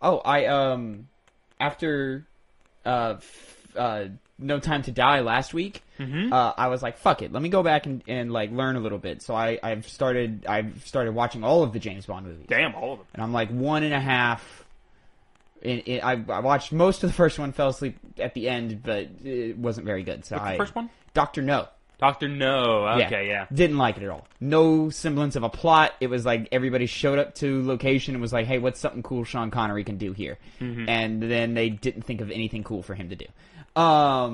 After No Time to Die last week, I was like, fuck it, let me go back and like learn a little bit. So I've started watching all of the James Bond movies. Damn, all of them. And I'm like 1.5. I watched most of the first one, fell asleep at the end, but it wasn't very good. So What's the first one? Dr. No. Dr. No. Okay, yeah. Didn't like it at all. No semblance of a plot. It was like everybody showed up to location and was like, hey, what's something cool Sean Connery can do here? And then they didn't think of anything cool for him to do. Yeah,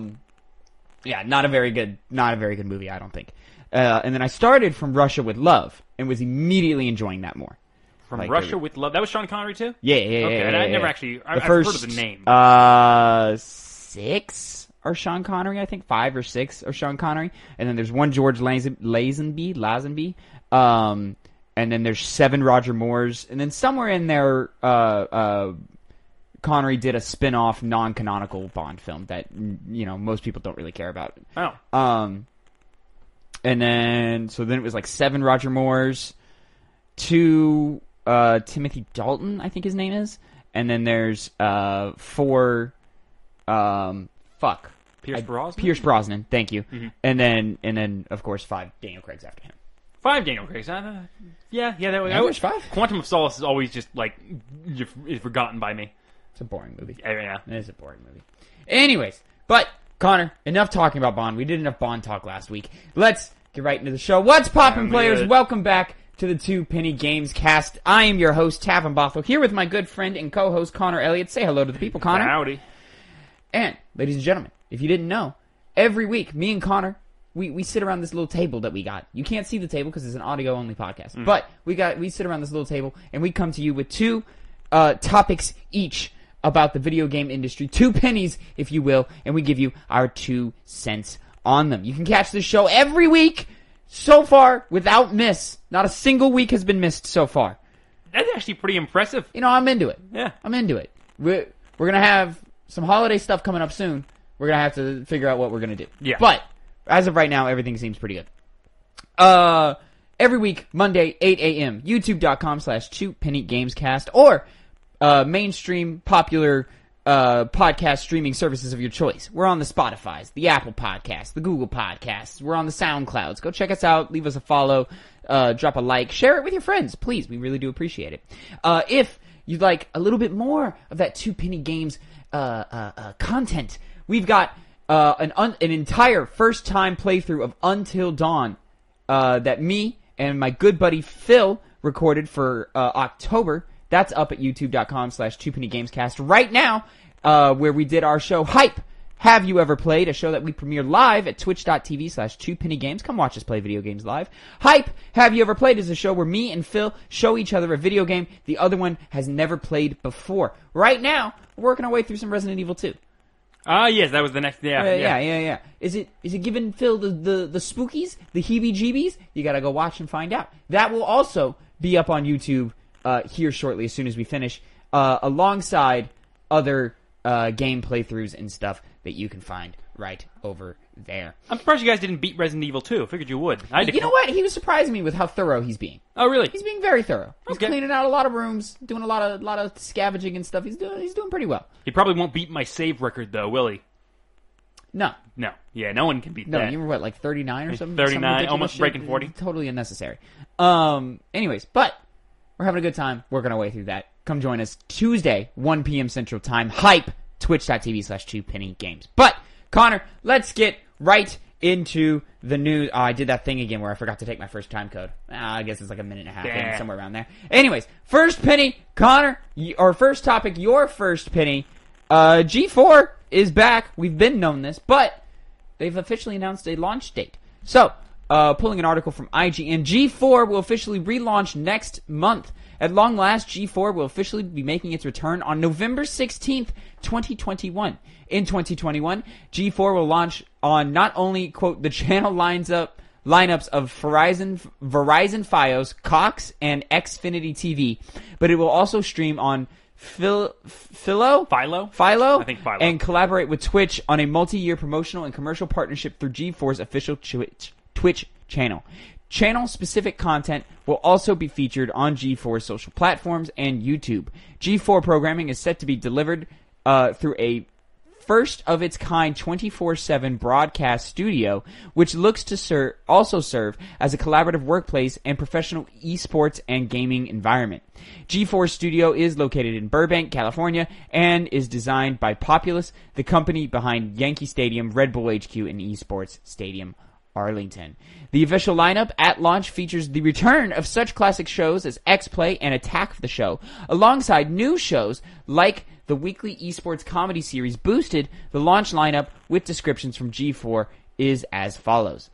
not a very good movie, I don't think. And then I started From Russia with Love and was immediately enjoying that more. From Russia with Love. That was Sean Connery too? Yeah. Okay, and I never actually. I've heard of the name. 6 are Sean Connery, I think. 5 or 6 are Sean Connery, and then there's one George Lazenby. And then there's 7 Roger Moores, and then somewhere in there, Connery did a spin-off non-canonical Bond film that most people don't really care about. Oh. And then it was like 7 Roger Moores, 2 Timothy Dalton, I think his name is, and then there's 4 Pierce Brosnan, thank you. And then of course 5 Daniel Craig's after him. 5 Daniel Craig's. Yeah. That was. There's 5. Quantum of Solace is always just like is forgotten by me. It's a boring movie. Yeah. It is a boring movie. Anyways, but Connor, enough talking about Bond. We did enough Bond talk last week. Let's get right into the show. What's poppin', players? Welcome back to the Two Penny Gamescast. I am your host, Tavin Bothel, here with my good friend and co-host, Connor Elliott. Say hello to the people, Connor. Howdy. And, ladies and gentlemen, if you didn't know, every week, me and Connor, we sit around this little table that we got. You can't see the table because it's an audio-only podcast. But we sit around this little table, and we come to you with 2 topics each about the video game industry. 2 pennies, if you will, and we give you our 2 cents on them. You can catch this show every week, so far, without miss. Not a single week has been missed so far. That's actually pretty impressive. I'm into it. Yeah. I'm into it. We're going to have some holiday stuff coming up soon. We're going to have to figure out what we're going to do. Yeah. But, as of right now, everything seems pretty good. Every week, Monday, 8 a.m., youtube.com/2pennygamescast, or mainstream popular podcast streaming services of your choice. We're on the Spotifys, the Apple Podcasts, the Google Podcasts. We're on the SoundClouds. Go check us out. Leave us a follow. Drop a like. Share it with your friends, please. We really do appreciate it. If you'd like a little bit more of that 2 Penny Games content, we've got an entire first-time playthrough of Until Dawn that me and my good buddy Phil recorded for October. That's up at youtube.com/2pennygamescast right now, where we did our show Hype. Have You Ever Played? A show that we premiere live at twitch.tv/2pennygames. Come watch us play video games live. Hype, Have You Ever Played is a show where me and Phil show each other a video game the other one has never played before. Right now, we're working our way through some Resident Evil 2. Yes, that was the next. Yeah. Is it giving Phil the spookies, the heebie-jeebies? You gotta go watch and find out. That will also be up on YouTube here shortly as soon as we finish, alongside other game playthroughs and stuff that you can find right over there. I'm surprised you guys didn't beat Resident Evil 2. I figured you would. You know what? He was surprising me with how thorough he's being. Oh, really? He's being very thorough. He's Okay. cleaning out a lot of rooms, doing a lot of scavenging and stuff. He's doing pretty well. He probably won't beat my save record, though, will he? No. No. Yeah, no one can beat No, that. you were what, like 39 or something? 39, Some ridiculous almost shit? breaking 40. Totally unnecessary. Anyways, but we're having a good time working our way through that. Come join us Tuesday, 1 p.m. Central Time. Hype, twitch.tv/2pennygames. But, Connor, let's get right into the news. Oh, I did that thing again where I forgot to take my first time code. I guess it's like a minute and a half in, somewhere around there. Anyways, first penny, Connor, or first topic, your first penny. G4 is back. We've been known this, but they've officially announced a launch date. So, pulling an article from IGN, G4 will officially relaunch next month. At long last, G4 will officially be making its return on November 16th, 2021. In 2021, G4 will launch on not only, quote, the channel lineups of Verizon Fios, Cox, and Xfinity TV, but it will also stream on Philo? I think Philo. And collaborate with Twitch on a multi-year promotional and commercial partnership through G4's official Twitch channel. Channel-specific content will also be featured on G4's social platforms and YouTube. G4 programming is set to be delivered through a first-of-its-kind 24/7 broadcast studio, which looks to also serve as a collaborative workplace and professional esports and gaming environment. G4 Studio is located in Burbank, California, and is designed by Populous, the company behind Yankee Stadium, Red Bull HQ, and Esports Stadium Arlington. The official lineup at launch features the return of such classic shows as X-Play and Attack of the Show, alongside new shows like the weekly esports comedy series Boosted. The launch lineup with descriptions from G4 is as follows.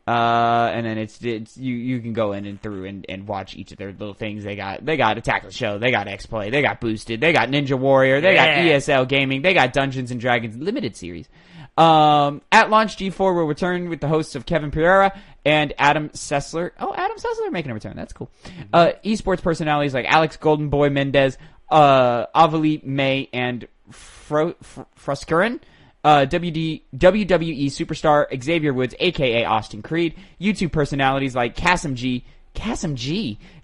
And then it's you can go in and through and watch each of their little things. They got Attack of the Show, they got X-Play, they got Boosted, they got Ninja Warrior, they got ESL Gaming, they got Dungeons and Dragons Limited Series. At launch, G4 will return with the hosts of Kevin Pereira and Adam Sessler. Oh, Adam Sessler making a return. That's cool. Esports personalities like Alex Golden Boy Mendez, Avali May, and Fruskerin. WWE superstar Xavier Woods, a.k.a. Austin Creed. YouTube personalities like Kasim G,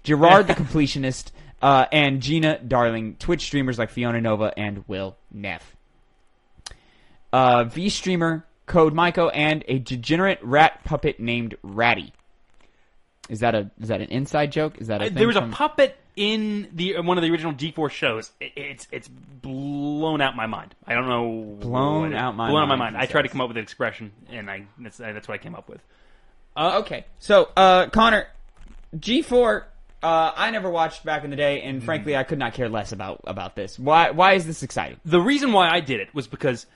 Gerard the Completionist, and Gina Darling. Twitch streamers like Fiona Nova and Will Neff. V-streamer Code Maiko, and a degenerate rat puppet named Ratty. Is that an inside joke? Is that a thing? There was a puppet in one of the original G4 shows. It's blown out my mind. I don't know. Blown out my mind. I tried to come up with an expression, and that's what I came up with. Okay, so Connor, G4. I never watched back in the day, and frankly, I could not care less about this. Why is this exciting? The reason why I did it was because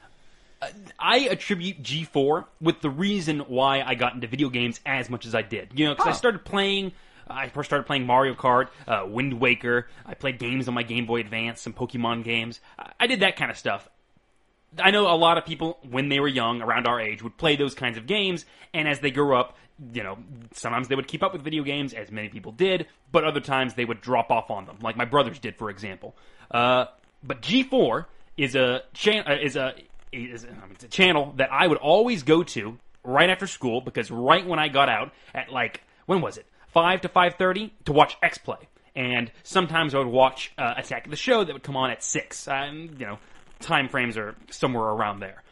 I attribute G4 with the reason why I got into video games as much as I did. You know, because I first started playing Mario Kart, Wind Waker. I played games on my Game Boy Advance, some Pokemon games. I did that kind of stuff. I know a lot of people, when they were young, around our age, would play those kinds of games, and as they grew up, you know, sometimes they would keep up with video games, as many people did, but other times they would drop off on them, like my brothers did, for example. But G4 is a channel that I would always go to right after school, because right when I got out at, like, when was it? 5 to 5:30 to watch X-Play. And sometimes I would watch Attack of the Show that would come on at 6. Time frames are somewhere around there.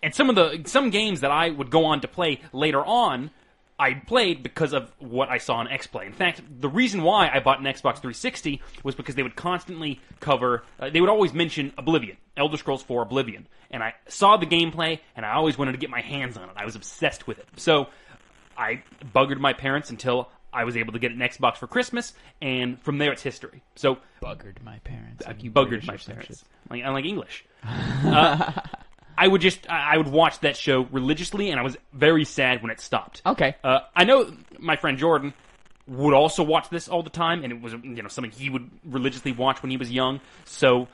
And some games that I would go on to play later on, I played because of what I saw on X-Play. In fact, the reason why I bought an Xbox 360 was because they would constantly cover, they would always mention Oblivion, Elder Scrolls 4 Oblivion. And I saw the gameplay, and I always wanted to get my hands on it. I was obsessed with it. So I buggered my parents until I was able to get an Xbox for Christmas, and from there it's history. So Buggered my parents. I buggered my parents. I like English. I would watch that show religiously, and I was very sad when it stopped. Okay. I know my friend Jordan would also watch this all the time, and it was something he would religiously watch when he was young. So,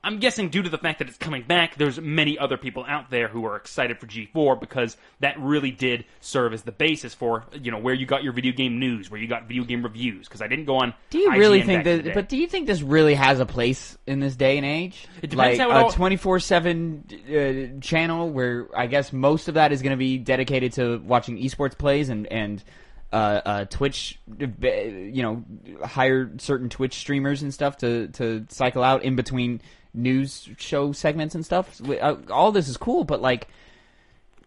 I'm guessing due to the fact that it's coming back, there's many other people out there who are excited for G4, because that really did serve as the basis for, where you got your video game news, where you got video game reviews, because I didn't go on Do you really think that, but do you think this really has a place in this day and age? It depends like how a 24/7 channel where I guess most of that is going to be dedicated to watching esports plays and Twitch, hire certain Twitch streamers and stuff to cycle out in between news show segments and stuff. All this is cool, but like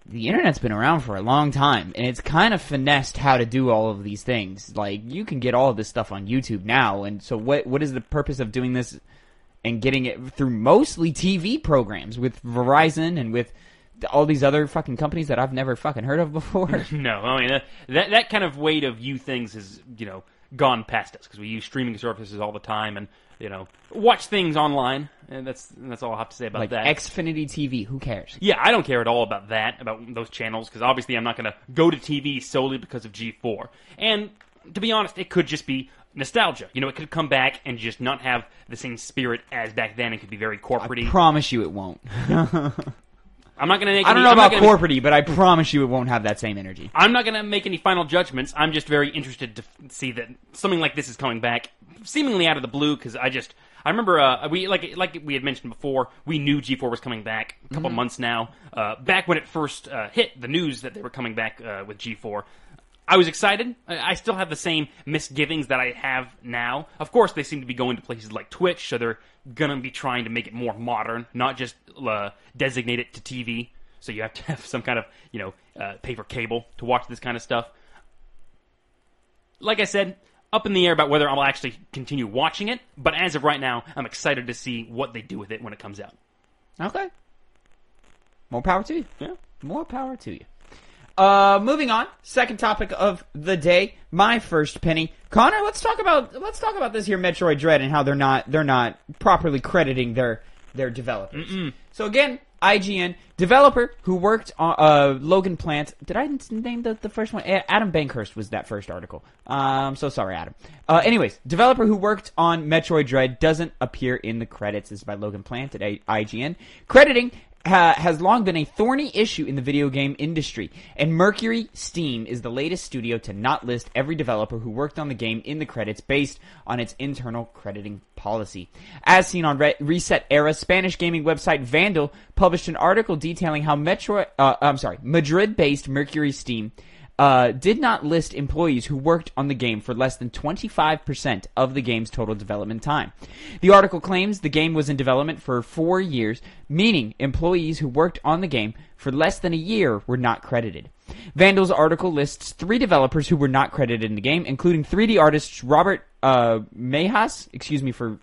the internet's been around for a long time, and it's kind of finessed how to do all of these things. Like you can get all of this stuff on YouTube now, and so what is the purpose of doing this and getting it through mostly TV programs with Verizon and with all these other fucking companies that I've never fucking heard of before? No, I mean that kind of way to view things is gone past us, because we use streaming services all the time and watch things online, and that's all I have to say about that. Xfinity TV, who cares? Yeah, I don't care at all about those channels, because obviously I'm not going to go to TV solely because of G4. And to be honest, it could just be nostalgia. It could come back and just not have the same spirit as back then. It could be very corporate-y. I promise you it won't. I'm not going to make. I don't know about corporate-y, but I promise you it won't have that same energy. I'm not going to make any final judgments. I'm just very interested to see that something like this is coming back, seemingly out of the blue, because I remember we like we had mentioned before, we knew G4 was coming back a couple months now. Back when it first hit the news that they were coming back with G4, I was excited. I still have the same misgivings that I have now. Of course, they seem to be going to places like Twitch, so they're going to be trying to make it more modern, not just designate it to TV. So you have to have some kind of, pay for cable to watch this kind of stuff. Like I said, up in the air about whether I'll actually continue watching it, but as of right now, I'm excited to see what they do with it when it comes out. Okay. More power to you. Yeah. More power to you. Moving on, second topic of the day, my first penny. Connor, let's talk about this here Metroid Dread and how they're not properly crediting their developers. So again, IGN developer who worked on Logan Plant. Did I name the first one? Adam Bankhurst was that first article. I'm so sorry, Adam. Anyways, developer who worked on Metroid Dread doesn't appear in the credits. This is by Logan Plant at IGN. Crediting has long been a thorny issue in the video game industry, and Mercury Steam is the latest studio to not list every developer who worked on the game in the credits based on its internal crediting policy. As seen on Reset Era, Spanish gaming website Vandal published an article detailing how Madrid-based Mercury Steam did not list employees who worked on the game for less than 25% of the game's total development time. The article claims the game was in development for 4 years, meaning employees who worked on the game for less than a year were not credited. Vandal's article lists 3 developers who were not credited in the game, including 3D artists Robert Mejas, excuse me for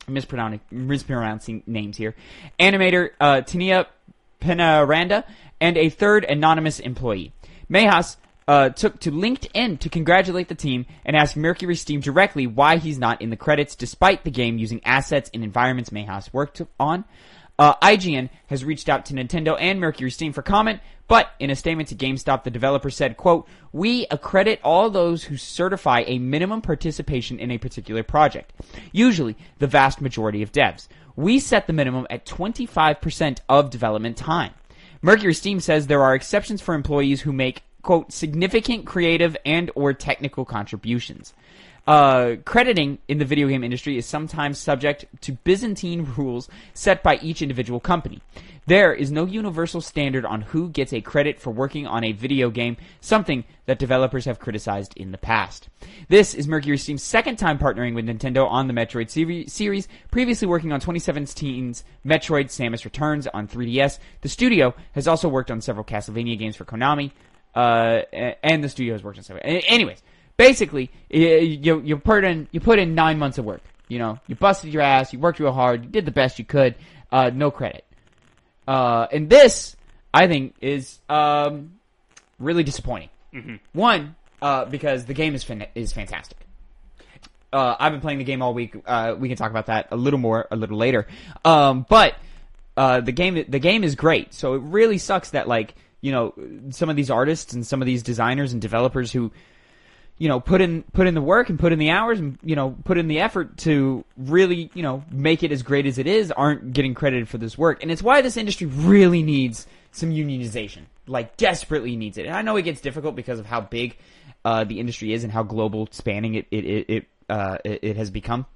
mispronouncing names here, animator Tania Penaranda, and a third anonymous employee. Mejas took to LinkedIn to congratulate the team and ask Mercury Steam directly why he's not in the credits despite the game using assets and environments Mejas worked on. IGN has reached out to Nintendo and Mercury Steam for comment, but in a statement to GameStop, the developer said, quote, "We accredit all those who certify a minimum participation in a particular project, usually the vast majority of devs. We set the minimum at 25% of development time." Mercury Steam says there are exceptions for employees who make, quote, "significant creative and or technical contributions." Crediting in the video game industry is sometimes subject to Byzantine rules set by each individual company. There is no universal standard on who gets a credit for working on a video game, something that developers have criticized in the past. This is Mercury Steam's second time partnering with Nintendo on the Metroid series, previously working on 2017's Metroid Samus Returns on 3DS. The studio has also worked on several Castlevania games for Konami, and the studio has worked on several. Anyways, basically, you put in 9 months of work. You busted your ass, you worked real hard, you did the best you could, no credit. And this, I think, is really disappointing. Mm-hmm. One, because the game is fantastic. I've been playing the game all week. We can talk about that a little later. But the game is great. So it really sucks that some of these artists and some of these designers and developers who put in the work and put in the hours and put in the effort to really make it as great as it is aren't getting credited for this work. And it's why this industry really needs some unionization, desperately needs it. And I know it gets difficult because of how big the industry is and how global spanning it has become.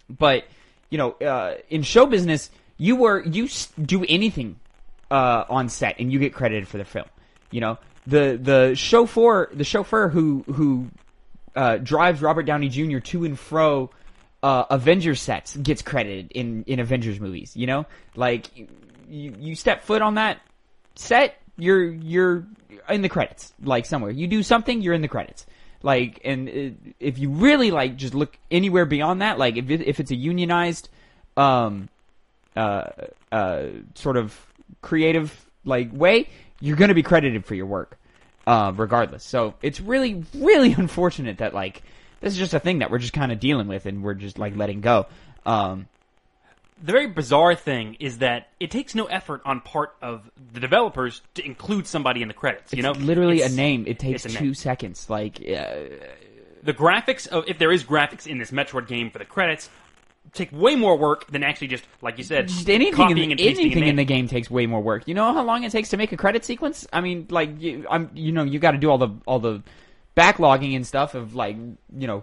But in show business, you do anything on set and you get credited for the film. The chauffeur who drives Robert Downey Jr. to and fro Avengers sets gets credited in Avengers movies. You step foot on that set, you're in the credits. Somewhere you do something, you're in the credits. If you really just look anywhere beyond that, if it's a unionized sort of creative way, you're going to be credited for your work, regardless. So it's really, really unfortunate that this is just a thing that we're just kind of dealing with and we're just letting go. The very bizarre thing is that it takes no effort on part of the developers to include somebody in the credits. It's literally a name. It takes 2 seconds. The graphics if there is graphics in this Metroid game for the credits, take way more work than actually just, like you said, just anything copying and pasting anything in the game takes way more work. You know how long it takes to make a credit sequence? I mean, you got to do all the backlogging and stuff of like,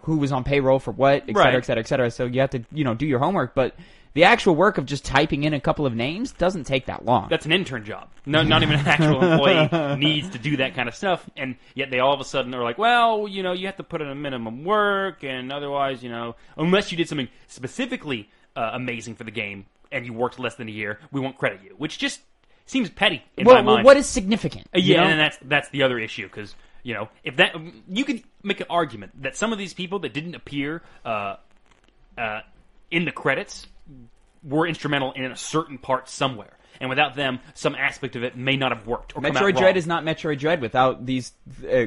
who was on payroll for what, et cetera, Right. et cetera, et cetera. So you have to, do your homework. But the actual work of just typing in a couple of names doesn't take that long. That's an intern job. No, not even an actual employee needs to do that kind of stuff. And yet they all of a sudden are like, well, you have to put in a minimum work, and otherwise, unless you did something specifically amazing for the game and you worked less than a year, we won't credit you. Which just seems petty in my mind. Well, what is significant? And that's the other issue, because if that, you could make an argument that some of these people that didn't appear in the credits were instrumental in a certain part somewhere, and without them, some aspect of it may not have worked. Or Metroid Dread is not Metroid Dread without these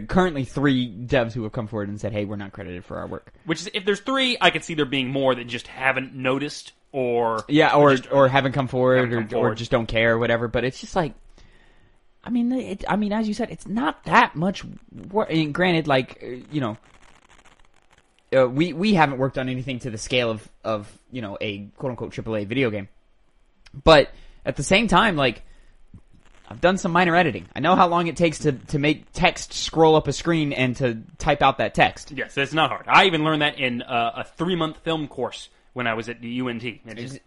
currently 3 devs who have come forward and said, "Hey, we're not credited for our work." Which is, if there's 3, I could see there being more that just haven't noticed, or haven't come forward, or just don't care or whatever. But it's just like, I mean, as you said, it's not that much work. And granted, like, we haven't worked on anything to the scale of a quote unquote AAA video game, but at the same time, like, I've done some minor editing. I know how long it takes to make text scroll up a screen and to type out that text. Yes, it's not hard. I even learned that in a 3-month film course when I was at the UNT.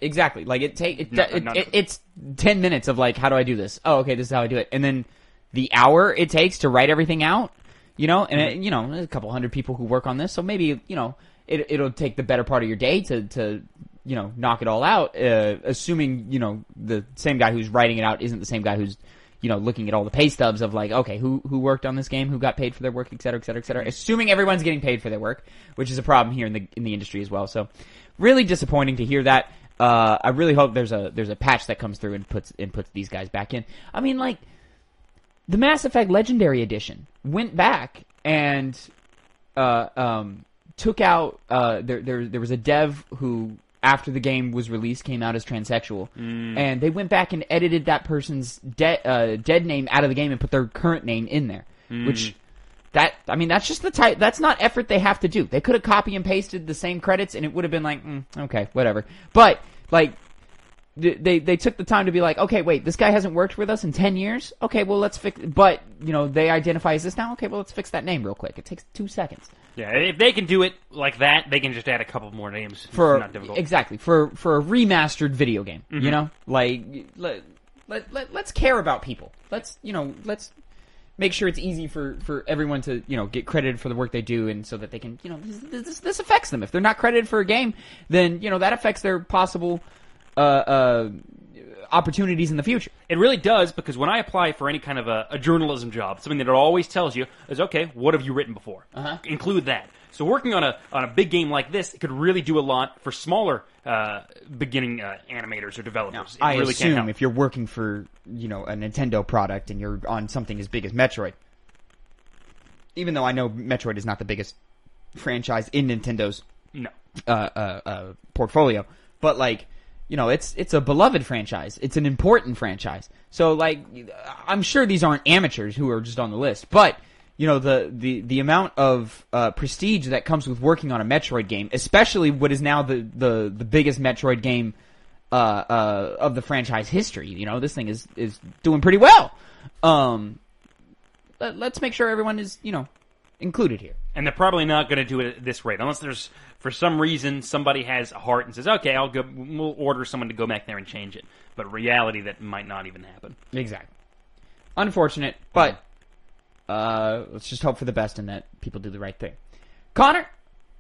Exactly. Like, it's 10 minutes of like, how do I do this? Oh, okay, this is how I do it. And then the hour it takes to write everything out, and there's a couple hundred people who work on this, so maybe, it'll take the better part of your day to knock it all out, assuming, the same guy who's writing it out isn't the same guy who's, looking at all the pay stubs of like, okay, who worked on this game, who got paid for their work, et cetera, et cetera, et cetera. Assuming everyone's getting paid for their work, which is a problem here in the industry as well. So really disappointing to hear that. I really hope there's a patch that comes through and puts these guys back in. I mean, like, the Mass Effect Legendary Edition went back and took out there was a dev who, after the game was released, came out as transsexual, and they went back and edited that person's dead name out of the game and put their current name in there. Which, that's just the type. That's not effort they have to do. They could have copy and pasted the same credits, and it would have been like, okay, whatever. But like, they took the time to be like, okay, wait, this guy hasn't worked with us in 10 years. Okay, well, let's fix. But they identify as this now. Okay, well, let's fix that name real quick. It takes 2 seconds. Yeah, if they can do it like that, they can just add a couple more names. It's not difficult. Exactly, for a remastered video game. Like, let's care about people. Let's make sure it's easy for everyone to get credited for the work they do, and so that they can this affects them. If they're not credited for a game, then that affects their possible opportunities in the future. It really does, because when I apply for any kind of a journalism job, something that it always tells you is, okay, what have you written before? Include that. So working on a big game like this, it could really do a lot for smaller beginning animators or developers. Now, I really assume if you're working for a Nintendo product and you're on something as big as Metroid, even though I know Metroid is not the biggest franchise in Nintendo's portfolio, but like, it's a beloved franchise. It's an important franchise. So, like, I'm sure these aren't amateurs who are just on the list, but the amount of prestige that comes with working on a Metroid game, especially what is now the biggest Metroid game of the franchise history. This thing is doing pretty well. Let's make sure everyone is included here. And they're probably not going to do it at this rate, unless there's, for some reason, somebody has a heart and says, okay, we'll order someone to go back there and change it. But in reality, that might not even happen. Exactly. Unfortunate, but let's just hope for the best and that people do the right thing. Connor,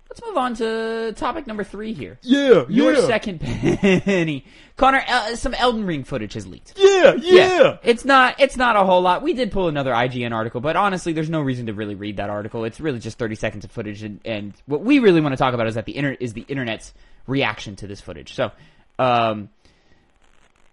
let's move on to topic number 3 here. Your second penny. Connor, some Elden Ring footage has leaked. Yeah. It's not a whole lot. We did pull another IGN article, but honestly, there's no reason to really read that article. It's really just 30 seconds of footage, and what we really want to talk about is that the internet's reaction to this footage. So,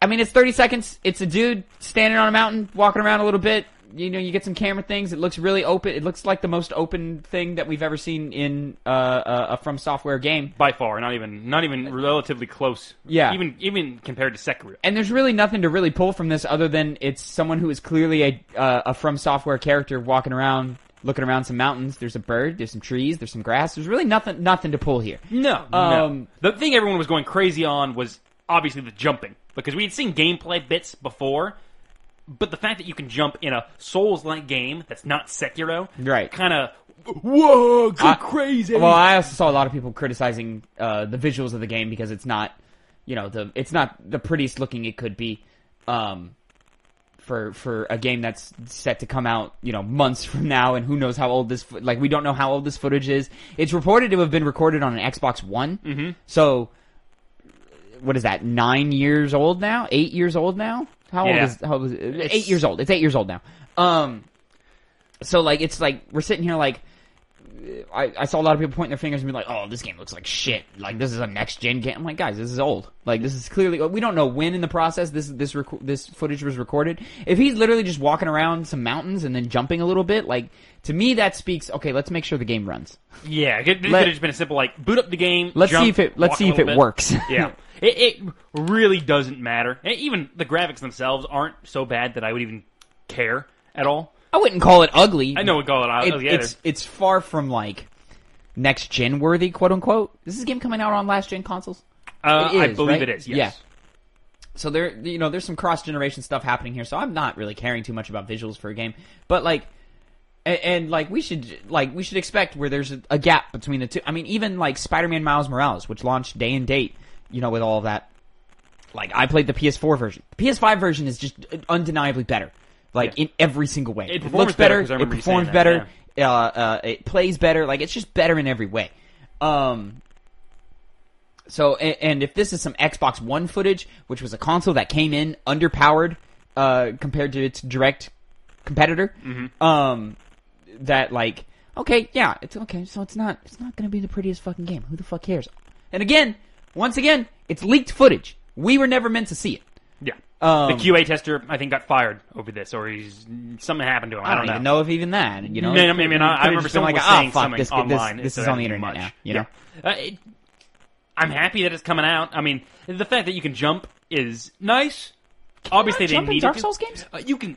it's 30 seconds. It's a dude standing on a mountain, walking around a little bit. You get some camera things. It looks really open. It looks like the most open thing that we've ever seen in a From Software game. By far, not even relatively close. Yeah. Even compared to Sekiro. And there's really nothing to really pull from this other than it's someone who is clearly a From Software character walking around, looking around some mountains. There's a bird. There's some trees. There's some grass. There's really nothing to pull here. No. The thing everyone was going crazy on was obviously the jumping, because we had seen gameplay bits before. But the fact that you can jump in a Souls-like game that's not Sekiro, Right. kind of, whoa, go crazy. Well, I also saw a lot of people criticizing the visuals of the game because it's not, it's not the prettiest looking it could be for a game that's set to come out, months from now, and who knows how old this, we don't know how old this footage is. It's reported to have been recorded on an Xbox One, mm-hmm. So what is that, 9 years old now? 8 years old now? How old is it? 8 years old. It's 8 years old now. So, it's we're sitting here I saw a lot of people pointing their fingers and be like, oh, this game looks like shit. This is a next-gen game. I'm like, guys, this is old. This is clearly... We don't know when in the process this footage was recorded. If he's literally just walking around some mountains and then jumping a little bit, to me that speaks, okay, let's make sure the game runs. Yeah, it could have just been a simple, boot up the game, let's jump, see if it works. Yeah. It really doesn't matter. Even the graphics themselves aren't so bad that I would even care at all. I wouldn't call it ugly. I know we call it ugly either. It's far from next gen worthy, quote unquote. This is a game coming out on last gen consoles. I believe right? it is. Yes. Yeah. So there's some cross generation stuff happening here. So I'm not really caring too much about visuals for a game, but we should expect where there's a gap between the two. I mean, even Spider-Man Miles Morales, which launched day and date, with all of that. I played the PS4 version. The PS5 version is just undeniably better. In every single way. It looks better, it performs better, it plays better, it's just better in every way. So, and if this is some Xbox One footage, which was a console that came in underpowered, compared to its direct competitor, mm-hmm. Okay, yeah, it's okay, so it's not gonna be the prettiest fucking game. Who the fuck cares? And once again, it's leaked footage. We were never meant to see it. Yeah. The QA tester, I think, got fired over this, or something happened to him. I don't even know if even that. I remember someone was saying something online. This is on the internet now. You know, I'm happy that it's coming out. I mean, the fact that you can jump is nice. Obviously, they need Dark Souls games. You can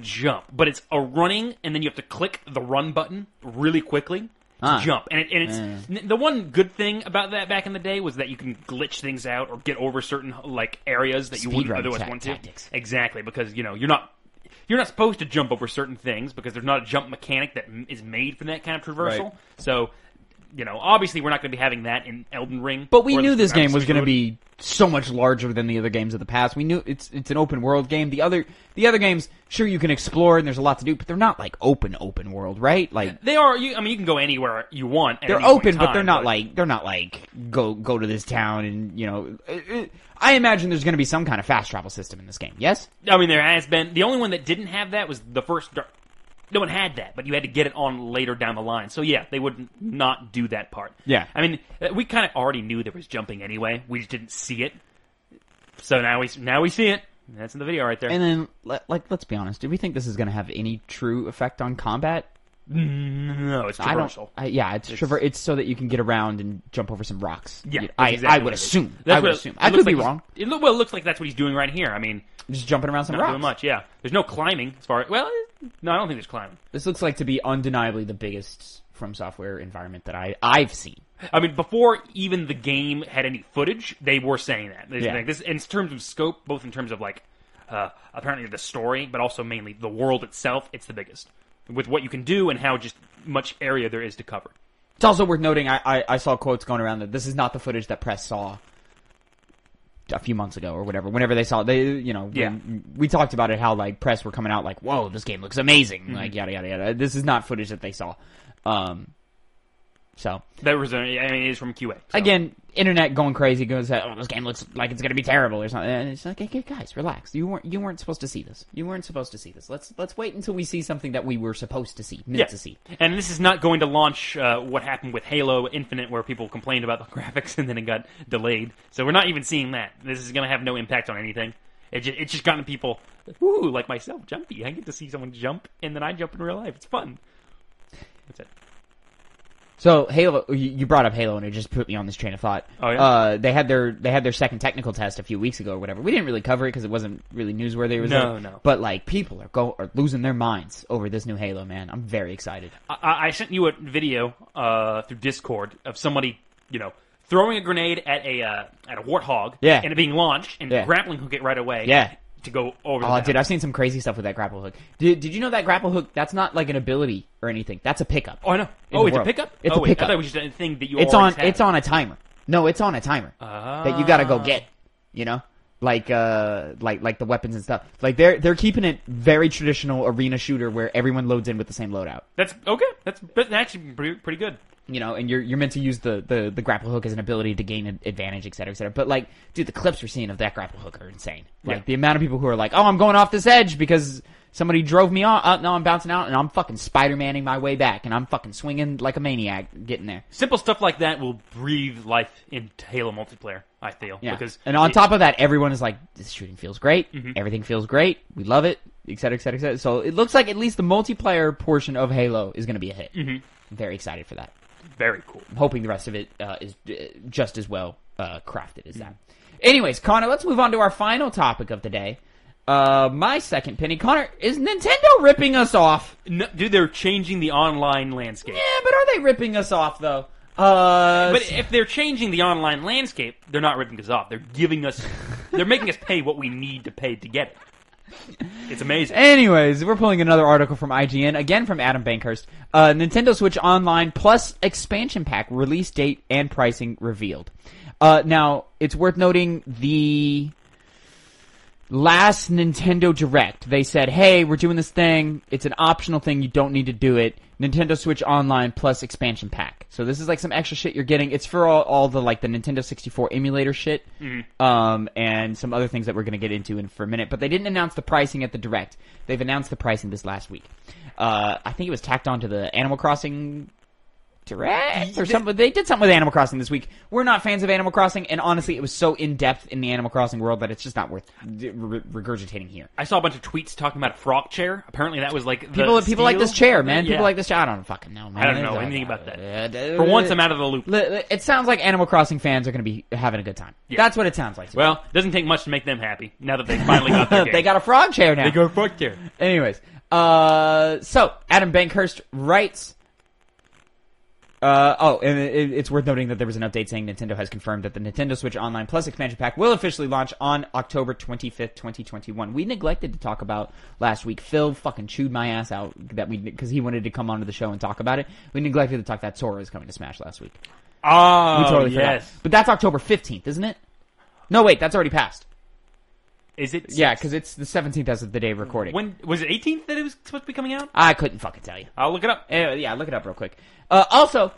jump, but it's a running, and then you have to click the run button really quickly to jump. And it's the one good thing about that back in the day was that you can glitch things out or get over certain areas that you wouldn't otherwise want to. Tactics. Exactly, because you're not supposed to jump over certain things because there's not a jump mechanic that is made for that kind of traversal. Right. So, obviously we're not going to be having that in Elden Ring. But we knew this game was going to be so much larger than the other games of the past. We knew it's an open world game. The other games, sure, you can explore and there's a lot to do, but they're not open world, right? They are. You can go anywhere you want. They're open, but they're not like go to this town and I imagine there's going to be some kind of fast travel system in this game. Yes. I mean, there has been. The only one that didn't have that was the first. No one had that, but you had to get it on later down the line. So yeah, they would not do that part. Yeah. I mean, we kind of already knew there was jumping anyway. We just didn't see it. So now we see it. That's in the video right there. And then, let's be honest. Do we think this is going to have any true effect on combat? No, it's traversal. It's so that you can get around and jump over some rocks. Yeah, I would assume. I could be wrong. It looks like that's what he's doing right here. I mean, just jumping around some not rocks. Not much. Yeah, there's no climbing as far. No, I don't think there's climbing. This looks like to be undeniably the biggest From Software environment that I've seen. I mean, before even the game had any footage, they were saying that. This, in terms of scope, both in terms of apparently the story, but also mainly the world itself, it's the biggest. With what you can do and how just much area there is to cover. It's also worth noting, I saw quotes going around that this is not the footage that press saw a few months ago or whatever. Whenever they saw it, we talked about it, how press were coming out whoa, this game looks amazing, mm-hmm. Yada yada yada. This is not footage that they saw. So that was, it is from QA. So. Again, internet going crazy, goes, this game looks like it's going to be terrible or something. And it's like, okay, guys, relax. You weren't supposed to see this. You weren't supposed to see this. Let's wait until we see something that we were supposed to see, meant to see. And this is not going to launch what happened with Halo Infinite, where people complained about the graphics and then it got delayed. So we're not even seeing that. This is going to have no impact on anything. It's just gotten people, woo, like myself, jumpy. I get to see someone jump, and then I jump in real life. It's fun. That's it. So Halo, you brought up Halo, and it just put me on this train of thought. Oh yeah. They had their second technical test a few weeks ago or whatever. We didn't really cover it because it wasn't really newsworthy. No. But people are losing their minds over this new Halo, man. I'm very excited. I sent you a video through Discord of somebody throwing a grenade at a warthog, yeah, and it being launched and grappling hook it right away. Yeah. to go over the Oh, top. dude, I've seen some crazy stuff with that grapple hook. Did you know that grapple hook, that's not like an ability or anything. That's a pickup. Oh, I know. in Oh, the it's a world. pickup? It's a wait, pickup. I thought it was just a thing that you It's always on had. it's on a timer. No, it's on a timer. That you gotta go get. You know? Like the weapons and stuff. Like they're keeping it very traditional arena shooter where everyone loads in with the same loadout. That's okay. That's actually pretty good. You know, and you're meant to use the grapple hook as an ability to gain an advantage, et cetera, et cetera. But like, dude, the clips we're seeing of that grapple hook are insane. Like the amount of people who are like, "Oh, I'm going off this edge because somebody drove me off. No, I'm bouncing out, and I'm fucking Spider-Manning my way back, and I'm fucking swinging like a maniac getting there." Simple stuff like that will breathe life into Halo multiplayer, I feel. Yeah. Because And on top of that, everyone is like, "This shooting feels great. Everything feels great. We love it, et cetera, et cetera, et cetera." So it looks like at least the multiplayer portion of Halo is going to be a hit. I'm very excited for that. Very cool. I'm hoping the rest of it is just as well crafted as that. Anyways, Connor, let's move on to our final topic of the day. My second penny. Connor, is Nintendo ripping us off? No, dude, they're changing the online landscape. Yeah, but are they ripping us off, though? But if they're changing the online landscape, they're not ripping us off. They're giving us... they're making us pay what we need to pay to get it. It's amazing. Anyways, we're pulling another article from IGN, again from Adam Bankhurst. Nintendo Switch Online Plus expansion pack release date and pricing revealed. Now, it's worth noting the last Nintendo Direct, they said, hey, we're doing this thing. It's an optional thing. You don't need to do it. Nintendo Switch Online Plus expansion pack. So this is like some extra shit you're getting. It's for all the like the Nintendo 64 emulator shit, and some other things that we're going to get into for a minute. But they didn't announce the pricing at the Direct. They've announced the pricing this last week. I think it was tacked on to the Animal Crossing Direct or something. They did something with Animal Crossing this week. We're not fans of Animal Crossing, and honestly, it was so in depth in the Animal Crossing world that it's just not worth regurgitating here. I saw a bunch of tweets talking about a frog chair. Apparently, that was like people like this chair, man. Yeah. People like this chair. I don't fucking know, man. I don't know anything about that. For once, I'm out of the loop. It sounds like Animal Crossing fans are going to be having a good time. Yeah. That's what it sounds like. Well, it doesn't take much to make them happy now that they finally got their game. They got a frog chair now. They got a frog chair. Anyways, so Adam Bankhurst writes. And it's worth noting that there was an update saying Nintendo has confirmed that the Nintendo Switch Online Plus expansion pack will officially launch on October 25th, 2021. We neglected to talk about last week. Phil fucking chewed my ass out because he wanted to come onto the show and talk about it. We neglected to talk that Sora is coming to Smash last week. Oh, We totally yes. forgot. But that's October 15th, isn't it? No, wait, that's already passed. Is it? Yeah, because it's the 17th as of the day of recording. When was it? 18th that it was supposed to be coming out? I couldn't fucking tell you. I'll look it up. Yeah, look it up real quick. Also,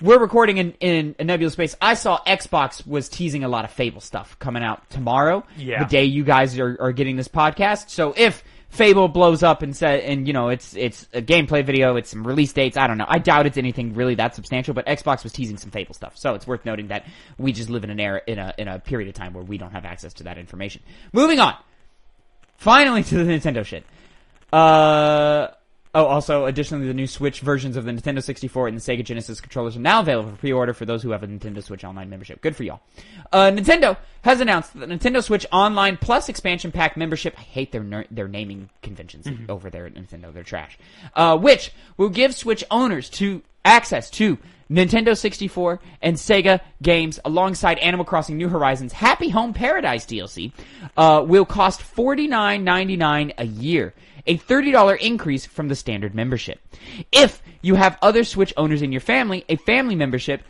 we're recording in a nebulous space. I saw Xbox was teasing a lot of Fable stuff coming out tomorrow. Yeah. The day you guys are getting this podcast. So if Fable blows up and you know, it's a gameplay video, it's some release dates, I don't know. I doubt it's anything really that substantial, but Xbox was teasing some Fable stuff. So it's worth noting that we just live in an era, in a period of time where we don't have access to that information. Moving on. Finally to the Nintendo shit. Also, additionally, the new Switch versions of the Nintendo 64 and the Sega Genesis controllers are now available for pre-order for those who have a Nintendo Switch Online membership. Good for y'all. Nintendo has announced that the Nintendo Switch Online Plus expansion pack membership, I hate their naming conventions over there at Nintendo, they're trash, which will give Switch owners access to Nintendo 64 and Sega games alongside Animal Crossing New Horizons Happy Home Paradise DLC, will cost $49.99 a year. A $30 increase from the standard membership. If you have other Switch owners in your family, a family membership,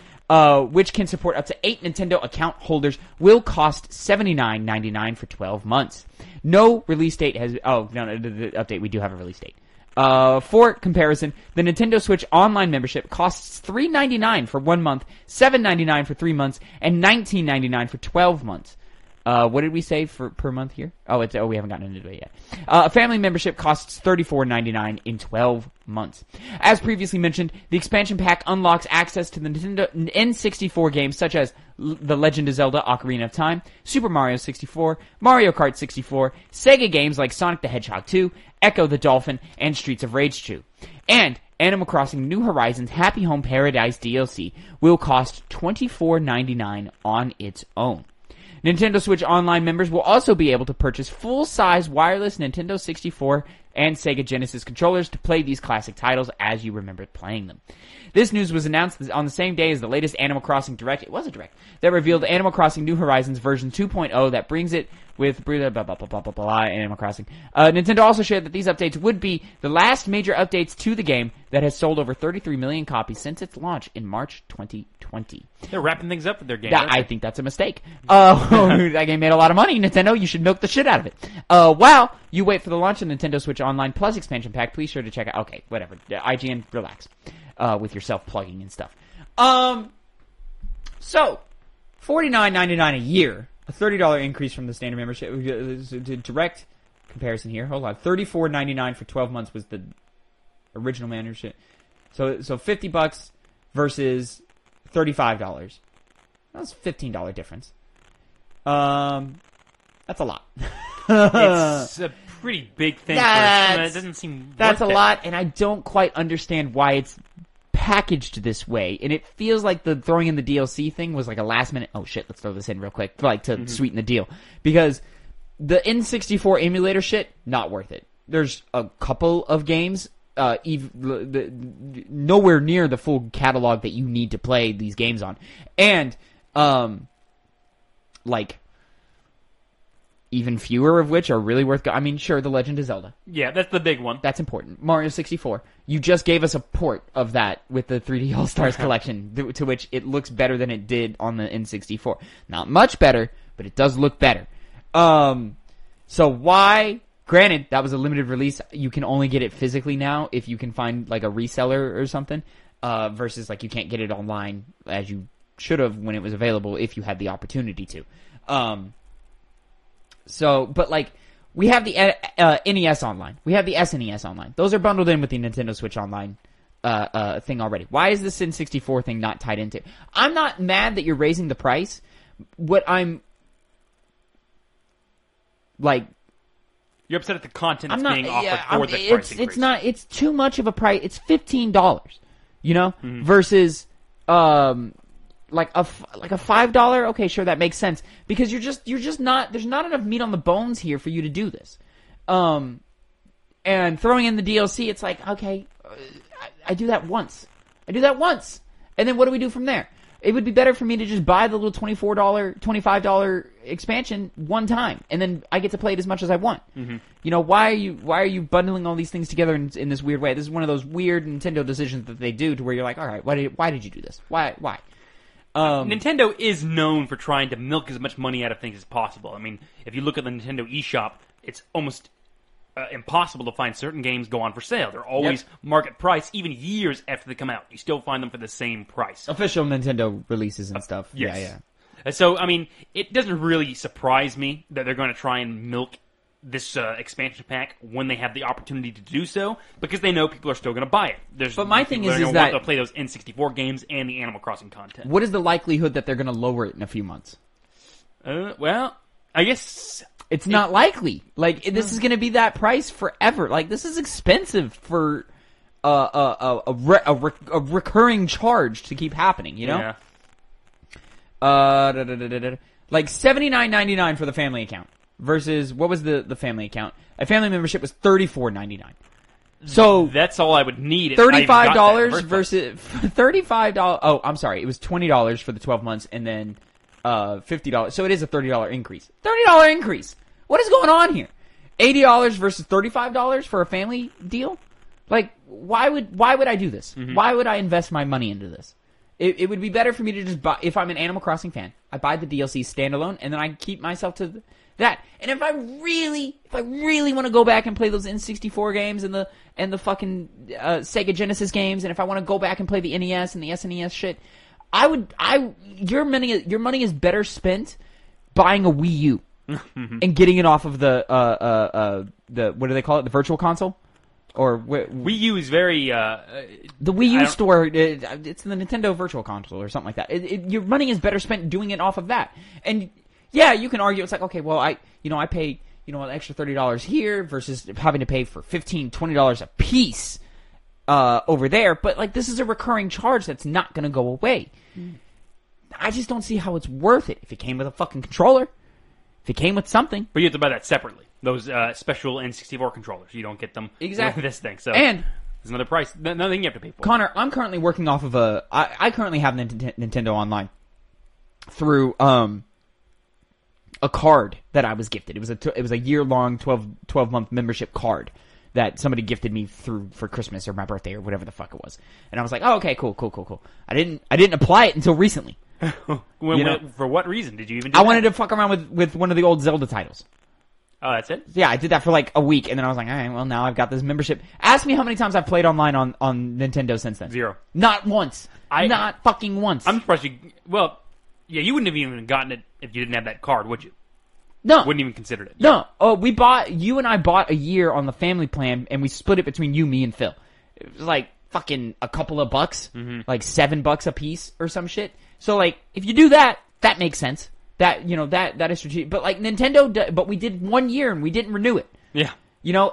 which can support up to 8 Nintendo account holders, will cost $79.99 for 12 months. No release date has... Oh, no, the update, we do have a release date. For comparison, the Nintendo Switch Online membership costs $3.99 for 1 month, $7.99 for 3 months, and $19.99 for 12 months. What did we say per month here? We haven't gotten into it yet. A family membership costs $34.99 in 12 months. As previously mentioned, the expansion pack unlocks access to the Nintendo N64 games such as The Legend of Zelda: Ocarina of Time, Super Mario 64, Mario Kart 64, Sega games like Sonic the Hedgehog 2, Echo the Dolphin, and Streets of Rage 2. And Animal Crossing New Horizons Happy Home Paradise DLC will cost $24.99 on its own. Nintendo Switch Online members will also be able to purchase full-size wireless Nintendo 64 and Sega Genesis controllers to play these classic titles as you remembered playing them. This news was announced on the same day as the latest Animal Crossing Direct. It was a Direct that revealed Animal Crossing New Horizons version 2.0 that brings it with blah, blah, blah, blah, blah, blah, blah, and Animal Crossing. Nintendo also shared that these updates would be the last major updates to the game that has sold over 33 million copies since its launch in March 2020. They're wrapping things up with their game. I think that's a mistake. That game made a lot of money. Nintendo, you should milk the shit out of it. While you wait for the launch of Nintendo Switch Online Plus expansion pack, please sure to check out. Okay, whatever. IGN, relax with your self-plugging and stuff. So $49.99 a year, a $30 increase from the standard membership. Direct comparison here. Hold on, $34.99 for 12 months was the original membership. So $50 versus $35. That's a $15 difference. That's a lot. It's a pretty big thing. It doesn't seem that's worth a it. lot, and I don't quite understand why it's packaged this way. And it feels like the throwing in the DLC thing was like a last minute. Oh shit, let's throw this in real quick, like to sweeten the deal. Because the N64 emulator shit, not worth it. There's a couple of games. Nowhere near the full catalog that you need to play these games on, and like even fewer of which are really worth. I mean, sure, The Legend of Zelda. Yeah, that's the big one. That's important. Mario 64. You just gave us a port of that with the 3D All-Stars collection, to which it looks better than it did on the N64. Not much better, but it does look better. So why? Granted, that was a limited release. You can only get it physically now if you can find like a reseller or something, versus like you can't get it online as you should have when it was available if you had the opportunity to. But like we have the NES Online, we have the SNES Online. Those are bundled in with the Nintendo Switch Online thing already. Why is this N64 thing not tied into? I'm not mad that you're raising the price. What I'm like. You're upset at the content that's being offered for the price increase. It's not. It's too much of a price. It's $15, you know, versus like a $5. Okay, sure, that makes sense because you're just not. There's not enough meat on the bones here for you to do this. And throwing in the DLC, it's like okay, I do that once. and then what do we do from there? It would be better for me to just buy the little $24, $25 expansion one time, and then I get to play it as much as I want. Mm-hmm. You know, why are you bundling all these things together in this weird way? This is one of those weird Nintendo decisions that they do to where you're like, all right, why did you do this? Why? Nintendo is known for trying to milk as much money out of things as possible. I mean, if you look at the Nintendo eShop, it's almost impossible to find certain games go on for sale. They're always market price, even years after they come out. You still find them for the same price. Official Nintendo releases and stuff. Yes. Yeah. So, I mean, it doesn't really surprise me that they're going to try and milk this expansion pack when they have the opportunity to do so, because they know people are still going to buy it. But my thing is that that they'll play those N64 games and the Animal Crossing content. What is the likelihood that they're going to lower it in a few months? Well, I guess it's not likely. Like this is going to be that price forever. Like this is expensive for a recurring charge to keep happening. You know. Yeah. Like $79.99 for the family account versus what was the family account? A family membership was $34.99. So that's all I would need. $35 versus $35. Oh, I'm sorry. It was $20 for the 12 months, and then $50. So it is a $30 increase. $30 increase. What is going on here? $80 versus $35 for a family deal? Like, why would I do this? Mm-hmm. Why would I invest my money into this? It would be better for me to just buy. If I'm an Animal Crossing fan, I buy the DLC standalone, and then I keep myself to that. And if I really want to go back and play those N64 games and the fucking Sega Genesis games, and if I want to go back and play the NES and the SNES shit, your money is better spent buying a Wii U and getting it off of the what do they call it, the Virtual Console. Or Wii U is very the Wii U store. It's the Nintendo Virtual Console or something like that. Your money is better spent doing it off of that. And yeah, you can argue it's like, okay, well, I pay an extra $30 here versus having to pay for $15, $20 a piece over there. But like this is a recurring charge that's not going to go away. I just don't see how it's worth it if it came with a fucking controller. If it came with something, but you have to buy that separately. Those special N64 controllers, you don't get them exactly with this thing. So and there's another price, another thing you have to pay for. Connor, I'm currently working off of I currently have Nintendo Online through a card that I was gifted. It was a year-long 12-month membership card that somebody gifted me for Christmas or my birthday or whatever the fuck it was. And I was like, oh, okay, cool. I didn't apply it until recently. For what reason did you even do I that? wanted to fuck around with one of the old Zelda titles. Oh, that's it? Yeah, I did that for like a week, and then I was like, all right, well, now I've got this membership. Ask me how many times I've played online on Nintendo since then. 0. Not once. Not fucking once. I'm surprised you... Well, yeah, you wouldn't have even gotten it if you didn't have that card, would you? No. Wouldn't even considered it. No. Oh, you and I bought a year on the family plan, and we split it between you, me, and Phil. It was like fucking a couple of bucks. Mm-hmm. Like $7 a piece or some shit. So, like, if you do that, that makes sense. That, that is strategic. But, like, but we did 1 year and we didn't renew it. Yeah.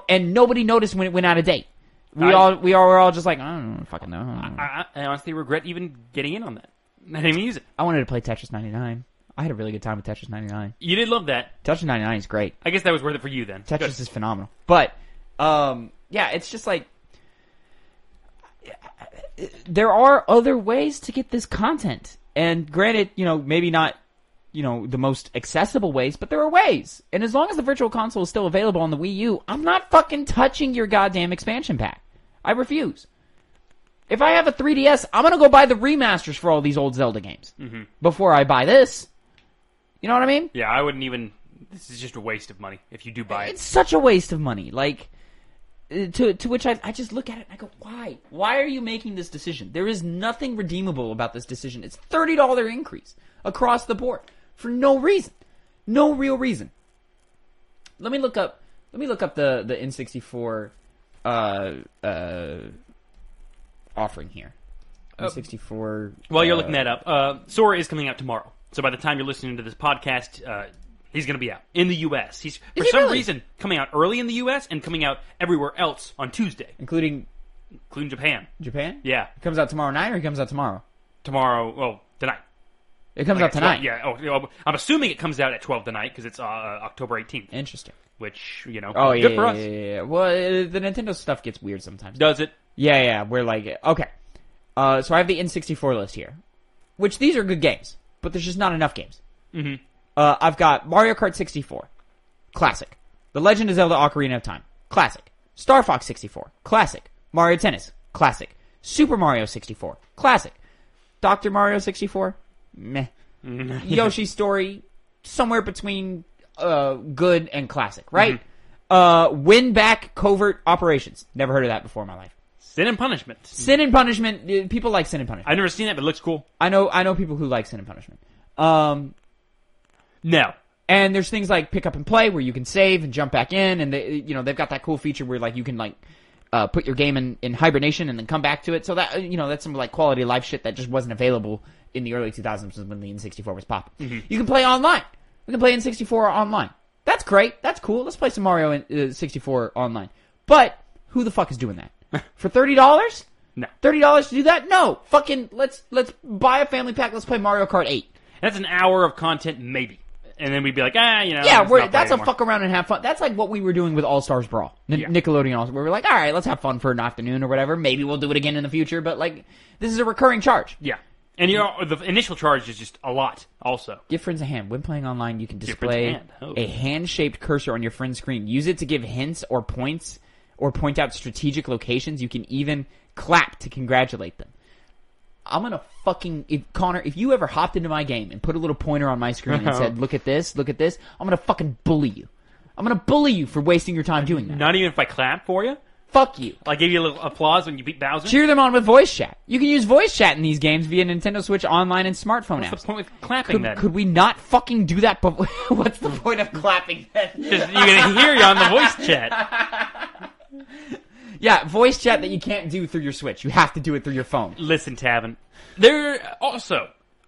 And nobody noticed when it went out of date. We were all just like, I don't fucking know. I honestly regret even getting in on that. I didn't even use it. I wanted to play Tetris 99. I had a really good time with Tetris 99. You did love that. Tetris 99 is great. I guess that was worth it for you then. Tetris is phenomenal. But, yeah, it's just like, there are other ways to get this content. And granted, maybe not, the most accessible ways, but there are ways. And as long as the Virtual Console is still available on the Wii U, I'm not fucking touching your goddamn expansion pack. I refuse. If I have a 3DS, I'm gonna go buy the remasters for all these old Zelda games before I buy this. You know what I mean? Yeah, I wouldn't even... This is just a waste of money if you do buy it. It's such a waste of money. Like... To which I just look at it and I go, why? Why are you making this decision? There is nothing redeemable about this decision. It's $30 increase across the board for no reason, no real reason. Let me look up the N64 offering here. N64. While you're looking that up, Sora is coming out tomorrow. So by the time you're listening to this podcast, he's going to be out in the U.S. He's for some reason coming out early in the U.S. and coming out everywhere else on Tuesday, including Japan. Japan? Yeah. It comes out tomorrow night, or it comes out tomorrow? Tonight. It comes out tonight. 12, yeah. I'm assuming it comes out at 12 tonight because it's October 18th. Interesting. Which good for us. Yeah. Well, the Nintendo stuff gets weird sometimes. Does it? Yeah. We're like, okay. So I have the N64 list here, which these are good games, but there's just not enough games. Mm-hmm. I've got Mario Kart 64, classic. The Legend of Zelda: Ocarina of Time, classic. Star Fox 64, classic. Mario Tennis, classic. Super Mario 64, classic. Dr. Mario 64, meh. Yoshi's Story, somewhere between good and classic, right? Mm-hmm. Win Back Covert Operations, never heard of that before in my life. Sin and Punishment. Sin and Punishment, people like Sin and Punishment. I've never seen that, but it looks cool. I know people who like Sin and Punishment. No. And there's things like Pick Up and Play where you can save and jump back in, and they've got that cool feature where like you can like put your game in hibernation and then come back to it. So that that's some like quality of life shit that just wasn't available in the early 2000s when the N64 was popping. Mm-hmm. You can play online. We can play N64 online. That's great. That's cool. Let's play some Mario 64 online. But who the fuck is doing that for $30? No. $30 to do that? No. Fucking let's buy a family pack. Let's play Mario Kart 8. That's an hour of content, maybe. And then we'd be like, Yeah, that's a fuck around and have fun. That's like what we were doing with All Stars Brawl. Nickelodeon All Stars. We were like, all right, let's have fun for an afternoon or whatever. Maybe we'll do it again in the future, but like, this is a recurring charge. Yeah. And the initial charge is just a lot, also. Give friends a hand. When playing online, you can display a hand-shaped cursor on your friend's screen. Use it to give hints or points or point out strategic locations. You can even clap to congratulate them. I'm gonna Connor, if you ever hopped into my game and put a little pointer on my screen and said, look at this, I'm gonna fucking bully you. I'm gonna bully you for wasting your time doing that. Not even if I clap for you? Fuck you. I gave you a little applause when you beat Bowser? Cheer them on with voice chat. You can use voice chat in these games via Nintendo Switch Online and smartphone apps. What's the point with clapping then? Could we not fucking do that? What's the point of clapping then? You're gonna hear you on the voice chat. Yeah, voice chat that you can't do through your Switch. You have to do it through your phone. Listen, Tavin.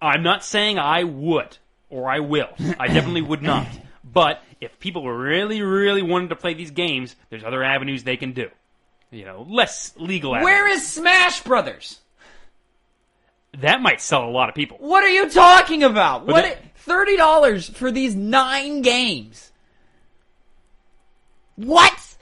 I'm not saying I would, or I will. I definitely would not. But if people really, really wanted to play these games, there's other avenues they can do. Less legal avenues. Where is Smash Brothers? That might sell a lot of people. What are you talking about? $30 for these 9 games? What?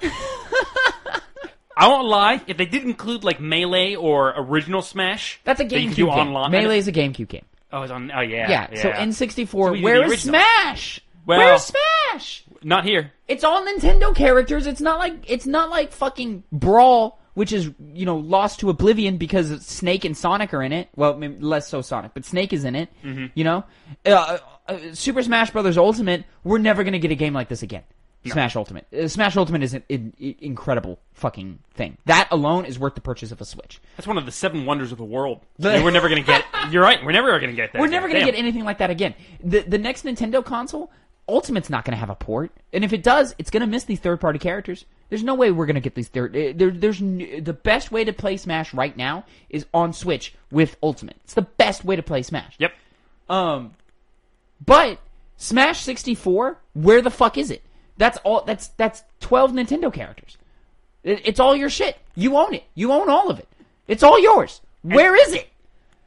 I won't lie. If they did include like Melee or Original Smash, that's a GameCube game. Melee is a GameCube game. Oh, it's on. Oh yeah. Yeah. So N64. Where is Smash? Well, Where's Smash? Not here. It's all Nintendo characters. It's not like fucking Brawl, which is, lost to oblivion because Snake and Sonic are in it. Well, maybe less so Sonic, but Snake is in it. Mm-hmm. Super Smash Bros. Ultimate, we're never going to get a game like this again. No. Smash Ultimate. Smash Ultimate is an incredible fucking thing. That alone is worth the purchase of a Switch. That's one of the 7 wonders of the world. We're never going to get... You're right. We're never going to get that. We're never going to get anything like that again. The next Nintendo console, Ultimate's not going to have a port. And if it does, it's going to miss these third-party characters. There's no way we're going to get these the best way to play Smash right now is on Switch with Ultimate. It's the best way to play Smash. Yep. But Smash 64, where the fuck is it? That's all. That's 12 Nintendo characters. It's all your shit. You own it. You own all of it. It's all yours. Where is it?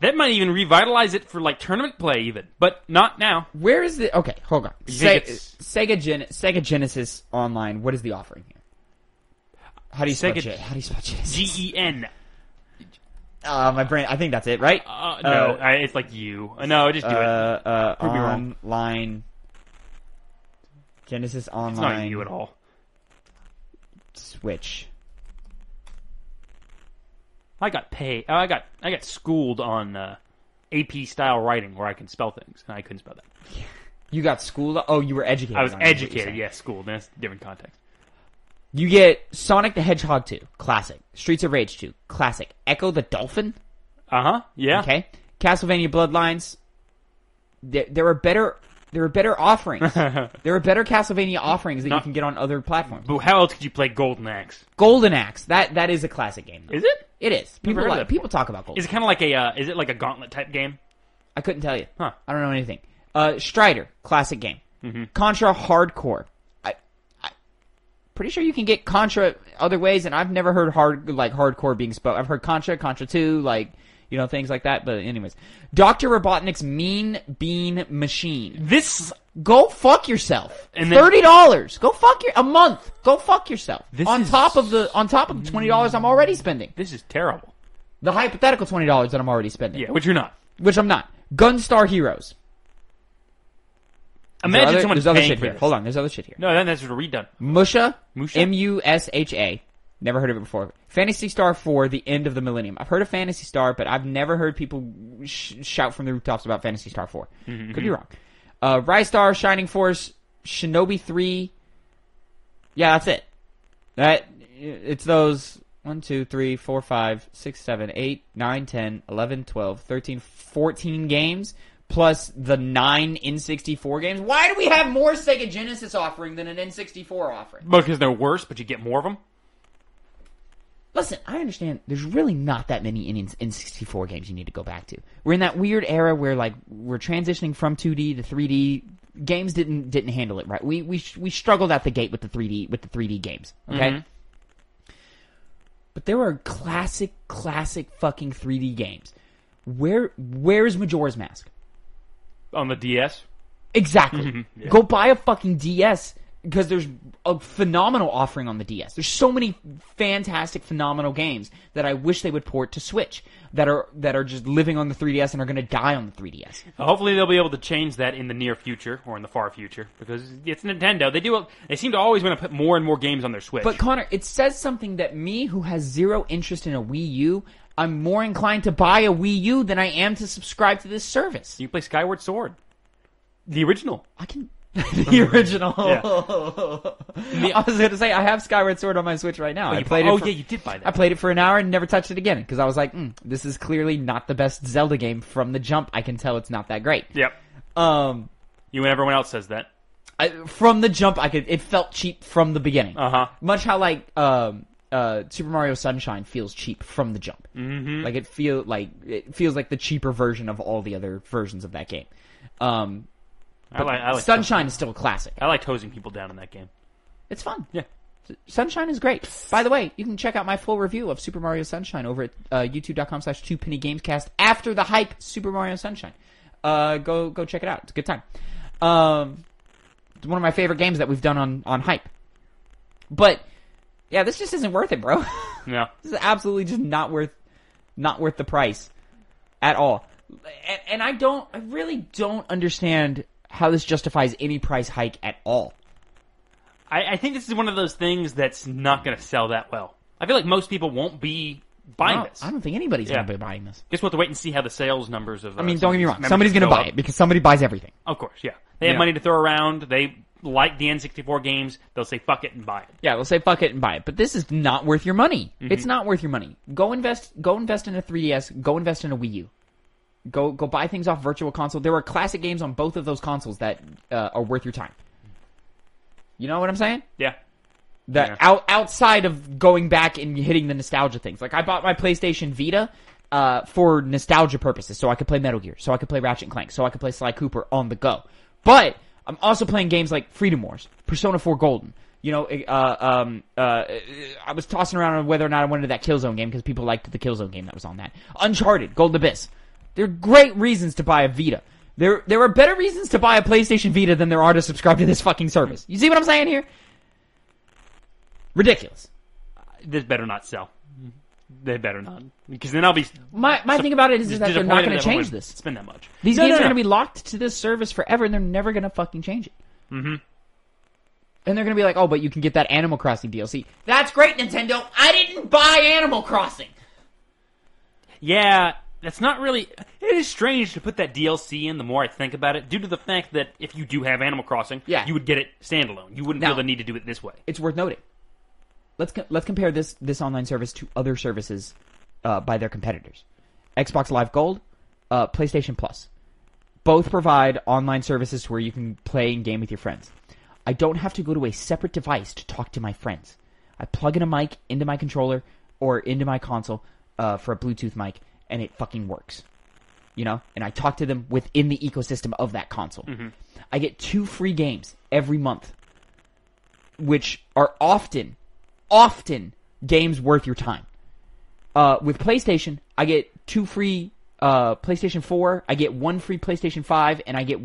That might even revitalize it for like tournament play, even, but not now. Where is it? Okay, hold on. Sega Genesis Online. What is the offering here? How do you spell Genesis? GEN. My brain. I think that's it, right? No, it's like you. No, just do it. Prove me wrong. Online. Genesis Online. It's not you at all. Switch. I got schooled on AP style writing where I can spell things, and I couldn't spell that. You got schooled? Oh, you were educated. I was educated. Yeah, schooled. That's a different context. You get Sonic the Hedgehog 2, classic. Streets of Rage 2, classic. Echo the Dolphin. Yeah. Okay. Castlevania Bloodlines. There are better offerings. There are better Castlevania offerings that you can get on other platforms. But how else could you play Golden Axe? Golden Axe. That is a classic game, though. Is it? It is. People talk about Golden. Is it kind of like is it like a Gauntlet type game? I couldn't tell you. Huh. I don't know anything. Strider, classic game. Mm-hmm. Contra Hardcore. Pretty sure you can get Contra other ways, and I've never heard hardcore being spoke. I've heard Contra 2, things like that. But anyways, Dr. Robotnik's Mean Bean Machine. Go fuck yourself. And $30. Go fuck a month. Go fuck yourself. On top of the $20 I'm already spending. This is terrible. The hypothetical $20 that I'm already spending. Yeah, which you're not. Which I'm not. Gunstar Heroes. Imagine someone there's other paying shit for here. this. Hold on, there's other shit here. No, then that's sort of redone. Musha? Musha? Musha. Never heard of it before. Phantasy Star 4, The End of the Millennium. I've heard of Phantasy Star, but I've never heard people shout from the rooftops about Phantasy Star 4. Mm-hmm. Could be wrong. Rise Star, Shining Force, Shinobi 3. Yeah, that's it. It's those 1, 2, 3, 4, 5, 6, 7, 8, 9, 10, 11, 12, 13, 14 games. Plus the 9 N64 games. Why do we have more Sega Genesis offering than an N64 offering? Because they're worse, but you get more of them? Listen, I understand there's really not that many N64 games you need to go back to. We're in that weird era where we're transitioning from 2D to 3D. Games didn't handle it right. We struggled at the gate with the 3D games, okay? Mm-hmm. But there are classic fucking 3D games. Where's Majora's Mask? On the DS? Exactly. Mm-hmm. Yeah. Go buy a fucking DS because there's a phenomenal offering on the DS. There's so many fantastic, phenomenal games that I wish they would port to Switch that are just living on the 3DS and are going to die on the 3DS. Hopefully they'll be able to change that in the near future or in the far future because it's Nintendo. They seem to always want to put more and more games on their Switch. But Connor, it says something that me, who has zero interest in a Wii U, I'm more inclined to buy a Wii U than I am to subscribe to this service. You play Skyward Sword. The original. I can... the original. Yeah. I was going to say, I have Skyward Sword on my Switch right now. You did buy that. I played it for an hour and never touched it again because I was like, this is clearly not the best Zelda game. From the jump, I can tell it's not that great. Yep. You and everyone else says that. From the jump, it felt cheap from the beginning. Uh-huh. Much how Super Mario Sunshine feels cheap from the jump. Mm-hmm. It feels like the cheaper version of all the other versions of that game. I like Sunshine is still a classic. I like hosing people down in that game. It's fun. Yeah. Sunshine is great. By the way, you can check out my full review of Super Mario Sunshine over at youtube.com/2pennygamescast after the hype Super Mario Sunshine. Go check it out. It's a good time. It's one of my favorite games that we've done on hype. But yeah, this just isn't worth it, bro. No. This is absolutely just not worth the price at all. And I really don't understand how this justifies any price hike at all. I think this is one of those things that's not going to sell that well. I feel like most people won't be buying this. I don't think anybody's going to be buying this. Just we'll have to wait and see how the sales numbers of. I mean, don't get me wrong. Somebody's going to buy it because somebody buys everything. Of course, yeah. They have money to throw around. They like the N64 games. They'll say fuck it and buy it. Yeah, they'll say fuck it and buy it. But this is not worth your money. Mm-hmm. It's not worth your money. Go invest in a 3DS. Go invest in a Wii U. Go buy things off Virtual Console. There are classic games on both of those consoles that are worth your time. You know what I'm saying? Yeah. Outside of going back and hitting the nostalgia things. Like, I bought my PlayStation Vita for nostalgia purposes, so I could play Metal Gear, so I could play Ratchet & Clank, so I could play Sly Cooper on the go. But I'm also playing games like Freedom Wars, Persona 4 Golden. You know, I was tossing around on whether or not I wanted that Killzone game because people liked the Killzone game that was on that. Uncharted, Golden Abyss. There are great reasons to buy a Vita. There are better reasons to buy a PlayStation Vita than there are to subscribe to this fucking service. You see what I'm saying here? Ridiculous. This better not sell. They better not, because then I'll be. My thing about it is that they're not going to change this. Spend that much. These games are going to be locked to this service forever, and they're never going to fucking change it. Mm-hmm. And they're going to be like, oh, but you can get that Animal Crossing DLC. That's great, Nintendo. I didn't buy Animal Crossing. Yeah, that's not really. It is strange to put that DLC in. The more I think about it, due to the fact that if you do have Animal Crossing, you would get it standalone. You wouldn't feel the need to do it this way. It's worth noting. Let's compare this online service to other services by their competitors. Xbox Live Gold, PlayStation Plus. Both provide online services where you can play and game with your friends. I don't have to go to a separate device to talk to my friends. I plug in a mic into my controller or into my console for a Bluetooth mic, and it fucking works. You know? And I talk to them within the ecosystem of that console. Mm-hmm. I get 2 free games every month, which are often games worth your time. With PlayStation, I get 2 free PlayStation 4, I get 1 free PlayStation 5, and I get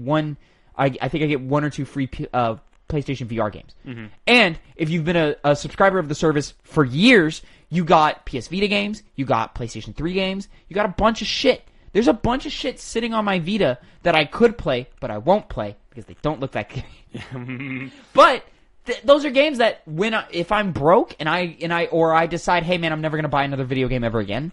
I think I get 1 or 2 free PlayStation VR games. Mm-hmm. And if you've been a subscriber of the service for years, you got PS Vita games, you got PlayStation 3 games, you got a bunch of shit. There's a bunch of shit sitting on my Vita that I could play, but I won't play because they don't look that good. But those are games that if I'm broke and I decide, hey man, I'm never gonna buy another video game ever again,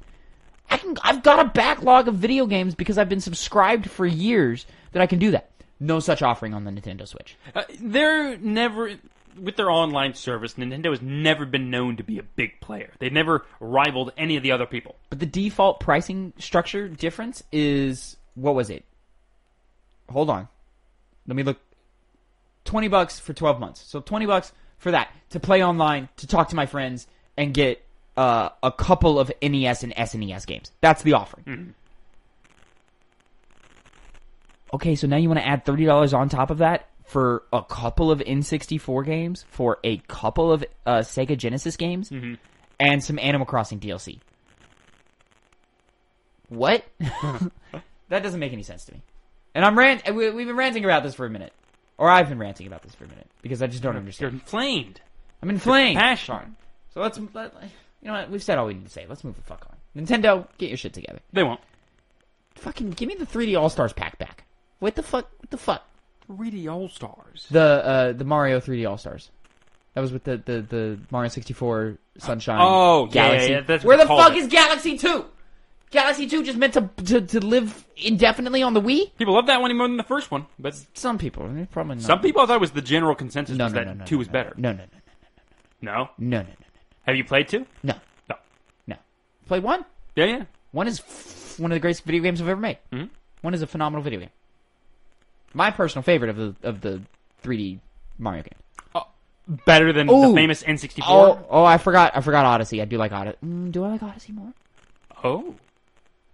I've got a backlog of video games because I've been subscribed for years that I can do that. No such offering on the Nintendo Switch. They're never with their online service. Nintendo has never been known to be a big player. They've never rivaled any of the other people. But the default pricing structure difference is, what was it? Hold on, let me look. $20 for 12 months. So $20 for that, to play online, to talk to my friends, and get a couple of NES and SNES games. That's the offering. Mm-hmm. Okay, so now you want to add $30 on top of that for a couple of N64 games, for a couple of Sega Genesis games, mm-hmm. and some Animal Crossing DLC. What? That doesn't make any sense to me. And we've been ranting about this for a minute. Or I've been ranting about this for a minute because I just don't understand. You're inflamed. I'm inflamed. Passionate. So you know what? We've said all we need to say. Let's move the fuck on. Nintendo, get your shit together. They won't. Fucking give me the 3D All-Stars pack back. What the fuck? 3D All-Stars. The Mario 3D All-Stars. That was with the Mario 64 Sunshine. Oh, Galaxy. Yeah, that's where the fuck is Galaxy 2? Galaxy 2 just meant to live indefinitely on the Wii? People love that one more than the first one, but some people, probably not. Some people, I thought it was the general consensus that 2 was better. No. No? Have you played 2? No. Played 1? Yeah. 1 is one of the greatest video games I've ever made. Mm-hmm. 1 is a phenomenal video game. My personal favorite of the 3D Mario game. Better than the famous N64? Oh, I forgot Odyssey. I do like Odyssey. Do I like Odyssey more? Oh.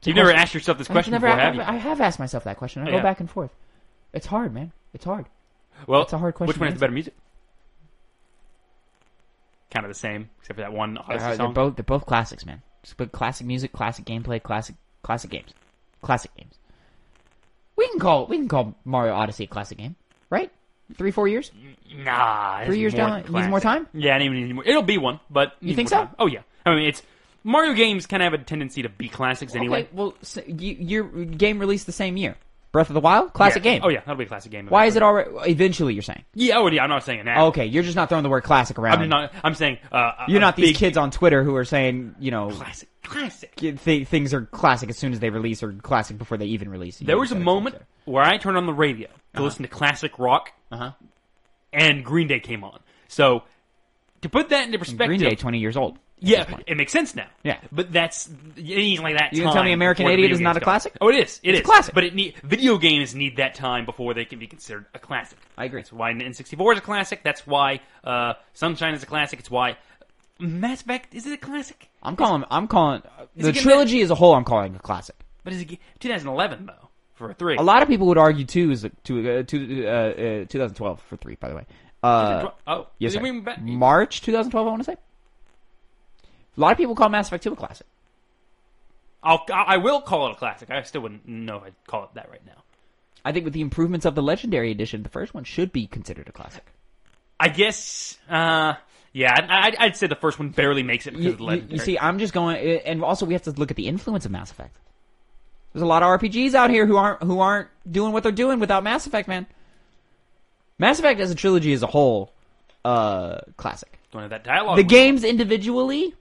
You've never asked yourself this question before, have you? I have asked myself that question. I go back and forth. It's hard, man. It's hard. Well, it's a hard question. Which one has the better music? Kind of the same, except for that one Odyssey song. They're both classics, man. But classic music, classic gameplay, classic games. Classic games. We can call Mario Odyssey a classic game, right? 3-4 years? Nah. 3 years down. It needs more time? Yeah, it needs more. It'll be one, but you think so? Time. Oh yeah. I mean, Mario games kind of have a tendency to be classics anyway. Okay, well, your game released the same year. Breath of the Wild, classic game. Oh yeah, that'll be a classic game. Why is it already? Eventually, you're saying. Yeah, I'm not saying it now. Okay, you're just not throwing the word classic around. I'm saying you're not these kids on Twitter who are saying, classic. Things are classic as soon as they release, or classic before they even release. There was a moment where I turned on the radio to listen to classic rock, and Green Day came on. So to put that into perspective, Green Day, 20 years old. Yeah, it makes sense now. Yeah, but that's like that. You gonna tell me American Idiot is not a classic? Oh, it is. It's a classic. But video games need that time before they can be considered a classic. I agree. That's why N64 is a classic. That's why Sunshine is a classic. It's why Mass Effect is it a classic? I'm calling the trilogy as a whole. I'm calling a classic. But is it 2011 though for a 3? A lot of people would argue 2012 for 3. By the way. Yes, March 2012. I want to say. A lot of people call Mass Effect 2 a classic. I will call it a classic. I still wouldn't know if I'd call it that right now. I think with the improvements of the Legendary Edition, the first one should be considered a classic. I guess, yeah, I'd say the first one barely makes it because of the Legendary. You see, I'm just going, and also we have to look at the influence of Mass Effect. There's a lot of RPGs out here who aren't doing what they're doing without Mass Effect, man. Mass Effect as a trilogy as a whole, classic. Don't have that dialogue. The games individually,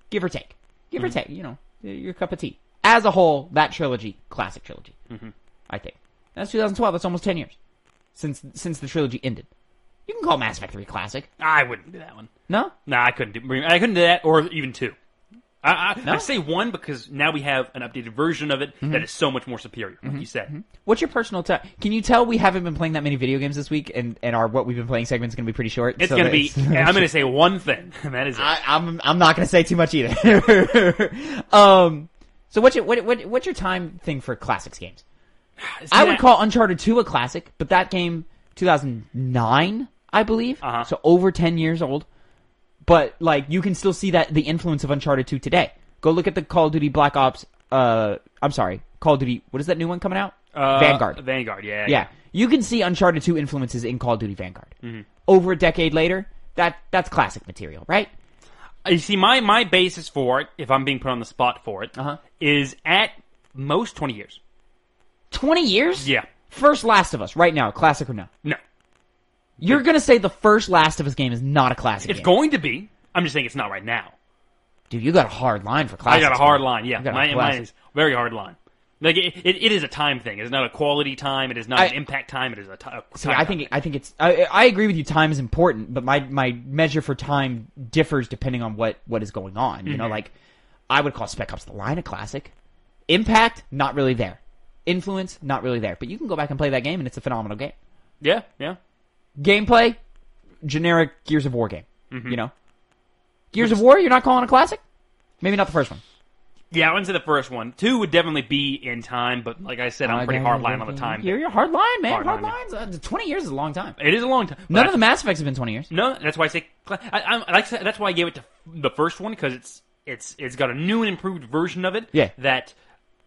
give or take, your cup of tea. As a whole, that trilogy, classic trilogy. I think that's 2012. That's almost 10 years since the trilogy ended. You can call Mass Effect 3 classic. I wouldn't do that one. No, I couldn't do that, or even 2. I say 1 because now we have an updated version of it that is so much more superior, like you said. What's your personal time? Can you tell we haven't been playing that many video games this week, and our what we've been playing segment is going to be pretty short? It's going to be. I'm going to say one thing, and that is it. I'm not going to say too much either. So what's your time thing for classics games? I would call Uncharted 2 a classic, but that game 2009, I believe, so over 10 years old. But like you can still see the influence of Uncharted 2 today. Go look at the Call of Duty Black Ops. Call of Duty. What is that new one coming out? Vanguard. Vanguard. Yeah. You can see Uncharted 2 influences in Call of Duty Vanguard. Over a decade later, that's classic material, right? You see, my basis for it, if I'm being put on the spot for it, is at most 20 years. 20 years? Yeah. First Last of Us, right now, classic or no? No. You're going to say the first Last of Us game is not a classic It's going to be. I'm just saying it's not right now. Dude, you got a hard line for classics. I got a hard line, yeah. Mine is a very hard line. Like it is a time thing. It's not a quality time. It is not an impact time. It is a time. See, I think it's. I agree with you. Time is important, but my measure for time differs depending on what is going on. You know, like I would call Spec Ops: The Line a classic. Impact, not really there. Influence, not really there. But you can go back and play that game, and it's a phenomenal game. Yeah. Gameplay, generic Gears of War game. You know, Gears of War. You're not calling a classic? Maybe not the first one. Yeah, I wouldn't say the first one. 2 would definitely be in time, but like I said, I'm pretty hard line on the time. You're a hard line, man. Hard lines. 20 years is a long time. It is a long time. None of the Mass Effects have been 20 years. No, that's why I say. That's why I gave it to the first one because it's got a new and improved version of it. Yeah. That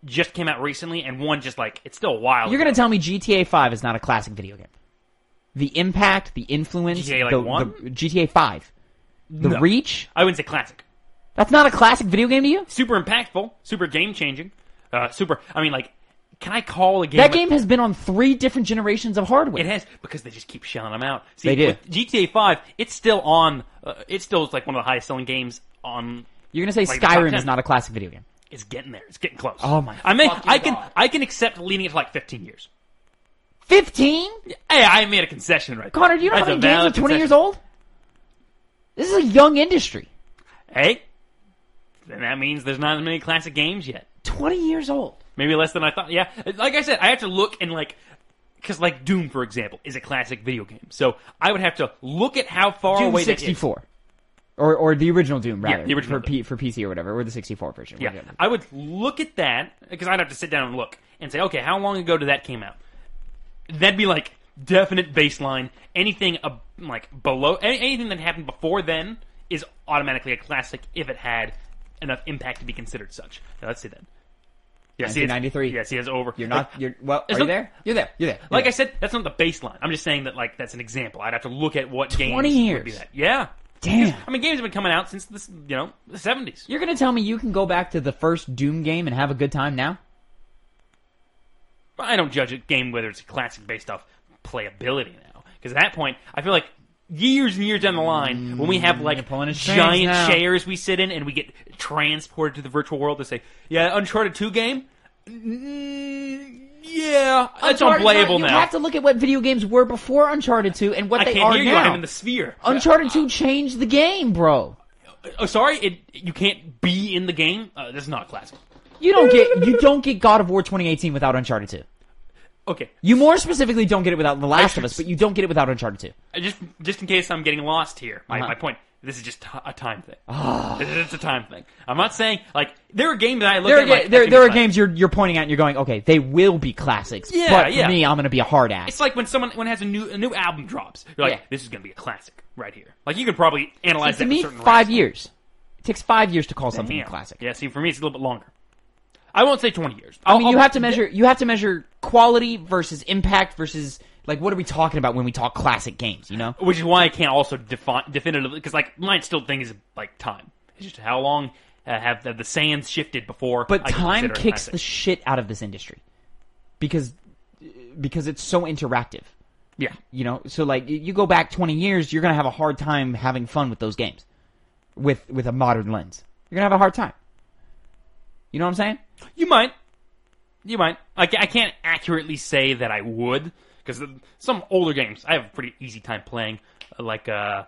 just came out recently, and one just like it's still a while. You're gonna tell me GTA 5 is not a classic video game? The impact, the influence, GTA 1, GTA 5, the reach. I wouldn't say classic. That's not a classic video game to you? Super impactful, super game-changing, super... I mean, like, can I call a game... That game has been on 3 different generations of hardware. It has, because they just keep shelling them out. See, they do. With GTA 5, it's still on... it still is like one of the highest-selling games on... You're going to say like Skyrim is not a classic video game? It's getting there. It's getting close. Oh, my I can accept leading it to like 15 years. 15? Hey, I made a concession right there. Connor, do you know how many games are 20 years old? This is a young industry. Hey... then that means there's not as many classic games yet. 20 years old. Maybe less than I thought. Yeah. Like I said, I have to look and like... because like Doom, for example, is a classic video game. So I would have to look at how far Doom away 64. That is. Or the original Doom, rather. Yeah, the original for PC or whatever. Or the 64 version. Yeah. I would look at that, because I'd have to sit down and look and say, okay, how long ago did that came out? That'd be like definite baseline. Anything like below... anything that happened before then is automatically a classic if it had... enough impact to be considered such. Now, let's see that. Yeah, 1993. Yes, he has over. You're not. Are you there? You're there. Like I said, that's not the baseline. I'm just saying that like that's an example. I'd have to look at what 20 games years. would be that. Yeah. Damn. I mean, games have been coming out since the 70s. You're gonna tell me you can go back to the first Doom game and have a good time now? But I don't judge a game whether it's a classic based off playability now. Because at that point, I feel like years and years down the line, when we have like giant chairs we sit in and we get transported to the virtual world to say, yeah, Uncharted 2 game? Yeah, that's unplayable now. You have to look at what video games were before Uncharted 2 and what they are now. I can't hear you. I'm in the sphere. Uncharted 2 changed the game, bro. Oh, sorry? You can't be in the game? This is not classic. You don't get God of War 2018 without Uncharted 2. Okay. You more specifically don't get it without The Last of Us, but you don't get it without Uncharted 2. Just in case I'm getting lost here, my point. This is just a time thing. It's a time thing. I'm not saying, like, there are games that I look at. There are games you're pointing at and you're going, okay, they will be classics. Yeah, but for me, I'm going to be a hard ass. It's like when someone has a new album drops. You're like, this is going to be a classic right here. Like, you could probably analyze that. To me, 5 years. It takes 5 years to call something a classic. Yeah, see, for me, it's a little bit longer. I won't say 20 years. You have to measure quality versus impact versus, like, what are we talking about when we talk classic games, you know? Which is why I can't also definitively, because, like, mine still thing is, like, time. It's just how long have the sands shifted before. But time kicks the shit out of this industry. Because it's so interactive. Yeah. You know, so, like, you go back 20 years, you're going to have a hard time having fun with those games. With a modern lens. You're going to have a hard time. You know what I'm saying? You might. I can't accurately say that I would, because some older games I have a pretty easy time playing, you're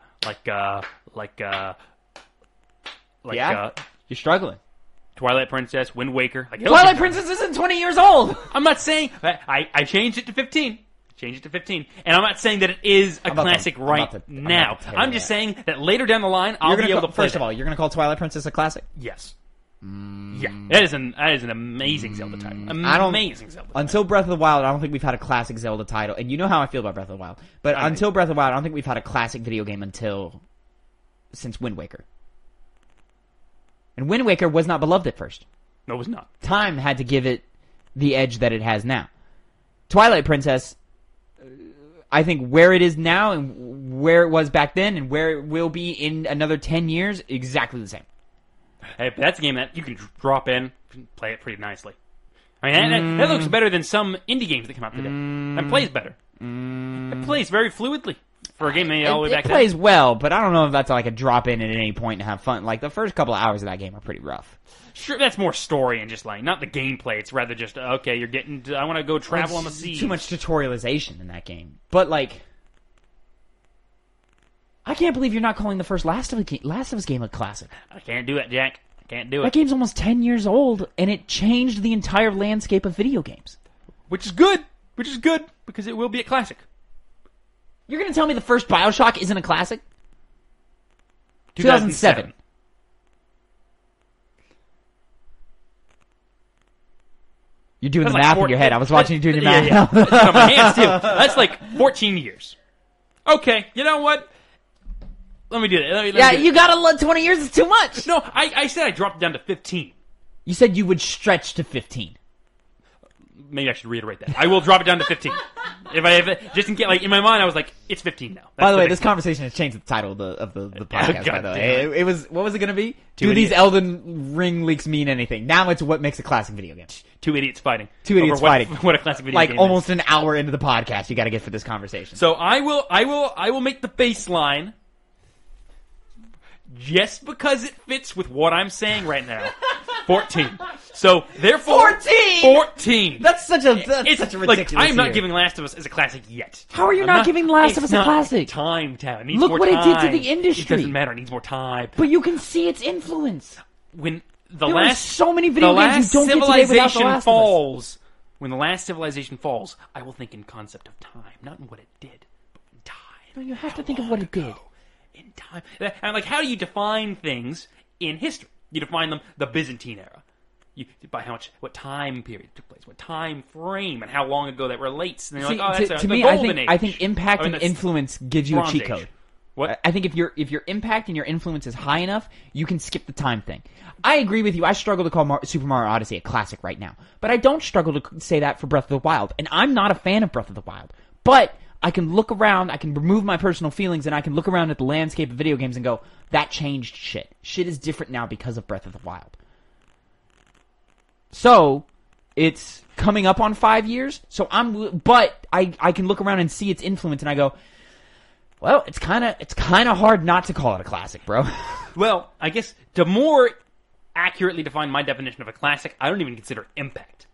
struggling. Twilight Princess, Wind Waker. Twilight Princess isn't 20 years old. I'm not saying I changed it to 15. And I'm not saying that it is a classic right now. I'm just saying that later down the line, I'll be able to play. First of all, you're going to call Twilight Princess a classic? Yes. Yeah, that is an amazing Zelda title. Amazing Zelda title. Until Breath of the Wild, I don't think we've had a classic Zelda title. And you know how I feel about Breath of the Wild. But until Breath of the Wild, I don't think we've had a classic video game since Wind Waker. And Wind Waker was not beloved at first. No, it was not. Time had to give it the edge that it has now. Twilight Princess, I think where it is now and where it was back then and where it will be in another 10 years, exactly the same. Hey, but that's a game that you can drop in and play it pretty nicely. I mean, that looks better than some indie games that come out today. That plays better. It plays very fluidly for a game made all the way back then. It plays well, but I don't know if that's like a drop in at any point and have fun. Like, the first couple of hours of that game are pretty rough. Sure, that's more story and just, like, not the gameplay. It's rather just, okay, you're getting to, I want to go travel on the sea. Too much tutorialization in that game. But, like, I can't believe you're not calling the first Last of Us game a classic. I can't do it, Jack. I can't do it. That game's almost 10 years old, and it changed the entire landscape of video games. Which is good, because it will be a classic. You're going to tell me the first BioShock isn't a classic? 2007. You're doing the math in your head. I was watching you doing your math. Yeah. That's on my hands, too. That's like 14 years. Okay, you know what? Let me do that. You gotta let 20 years is too much. No, I said I dropped it down to 15. You said you would stretch to 15. Maybe I should reiterate that. I will drop it down to 15. Just in case, like, in my mind, I was like, it's 15 now. That's by the way, this conversation has changed the title of the podcast, by the way. It was, what was it going to be? Do these Elden Ring leaks mean anything? Now it's what makes a classic video game. Two idiots fighting. What a classic video game Like, almost an hour into the podcast, you gotta get for this conversation. So I will make the baseline just because it fits with what I'm saying right now. 14. So therefore, 14. That's such a ridiculous. Like, I am not giving Last of Us as a classic yet. How are you not giving Last of Us a classic? Time. It needs Look more what time. it did to the industry. It doesn't matter. It needs more time. But you can see its influence. When there are so many video games you don't get today without The Last of Us. When the last civilization falls, I will think in concept of time, not in what it did, but in time. No, you have to think of what it did. In time. And like, how do you define things in history? You define them the Byzantine era. By what time period took place, what time frame, and how long ago that relates. And see, like, to me, I think impact and influence gives you a cheat code. What? I think if your impact and your influence is high enough, you can skip the time thing. I agree with you. I struggle to call Super Mario Odyssey a classic right now, but I don't struggle to say that for Breath of the Wild. And I'm not a fan of Breath of the Wild, but I can look around, I can remove my personal feelings, and I can look around at the landscape of video games and go, that changed shit. Shit is different now because of Breath of the Wild. So, it's coming up on 5 years. So but I can look around and see its influence, and I go, well, it's kind of hard not to call it a classic, bro. Well, I guess to more accurately define my definition of a classic, I don't even consider impact.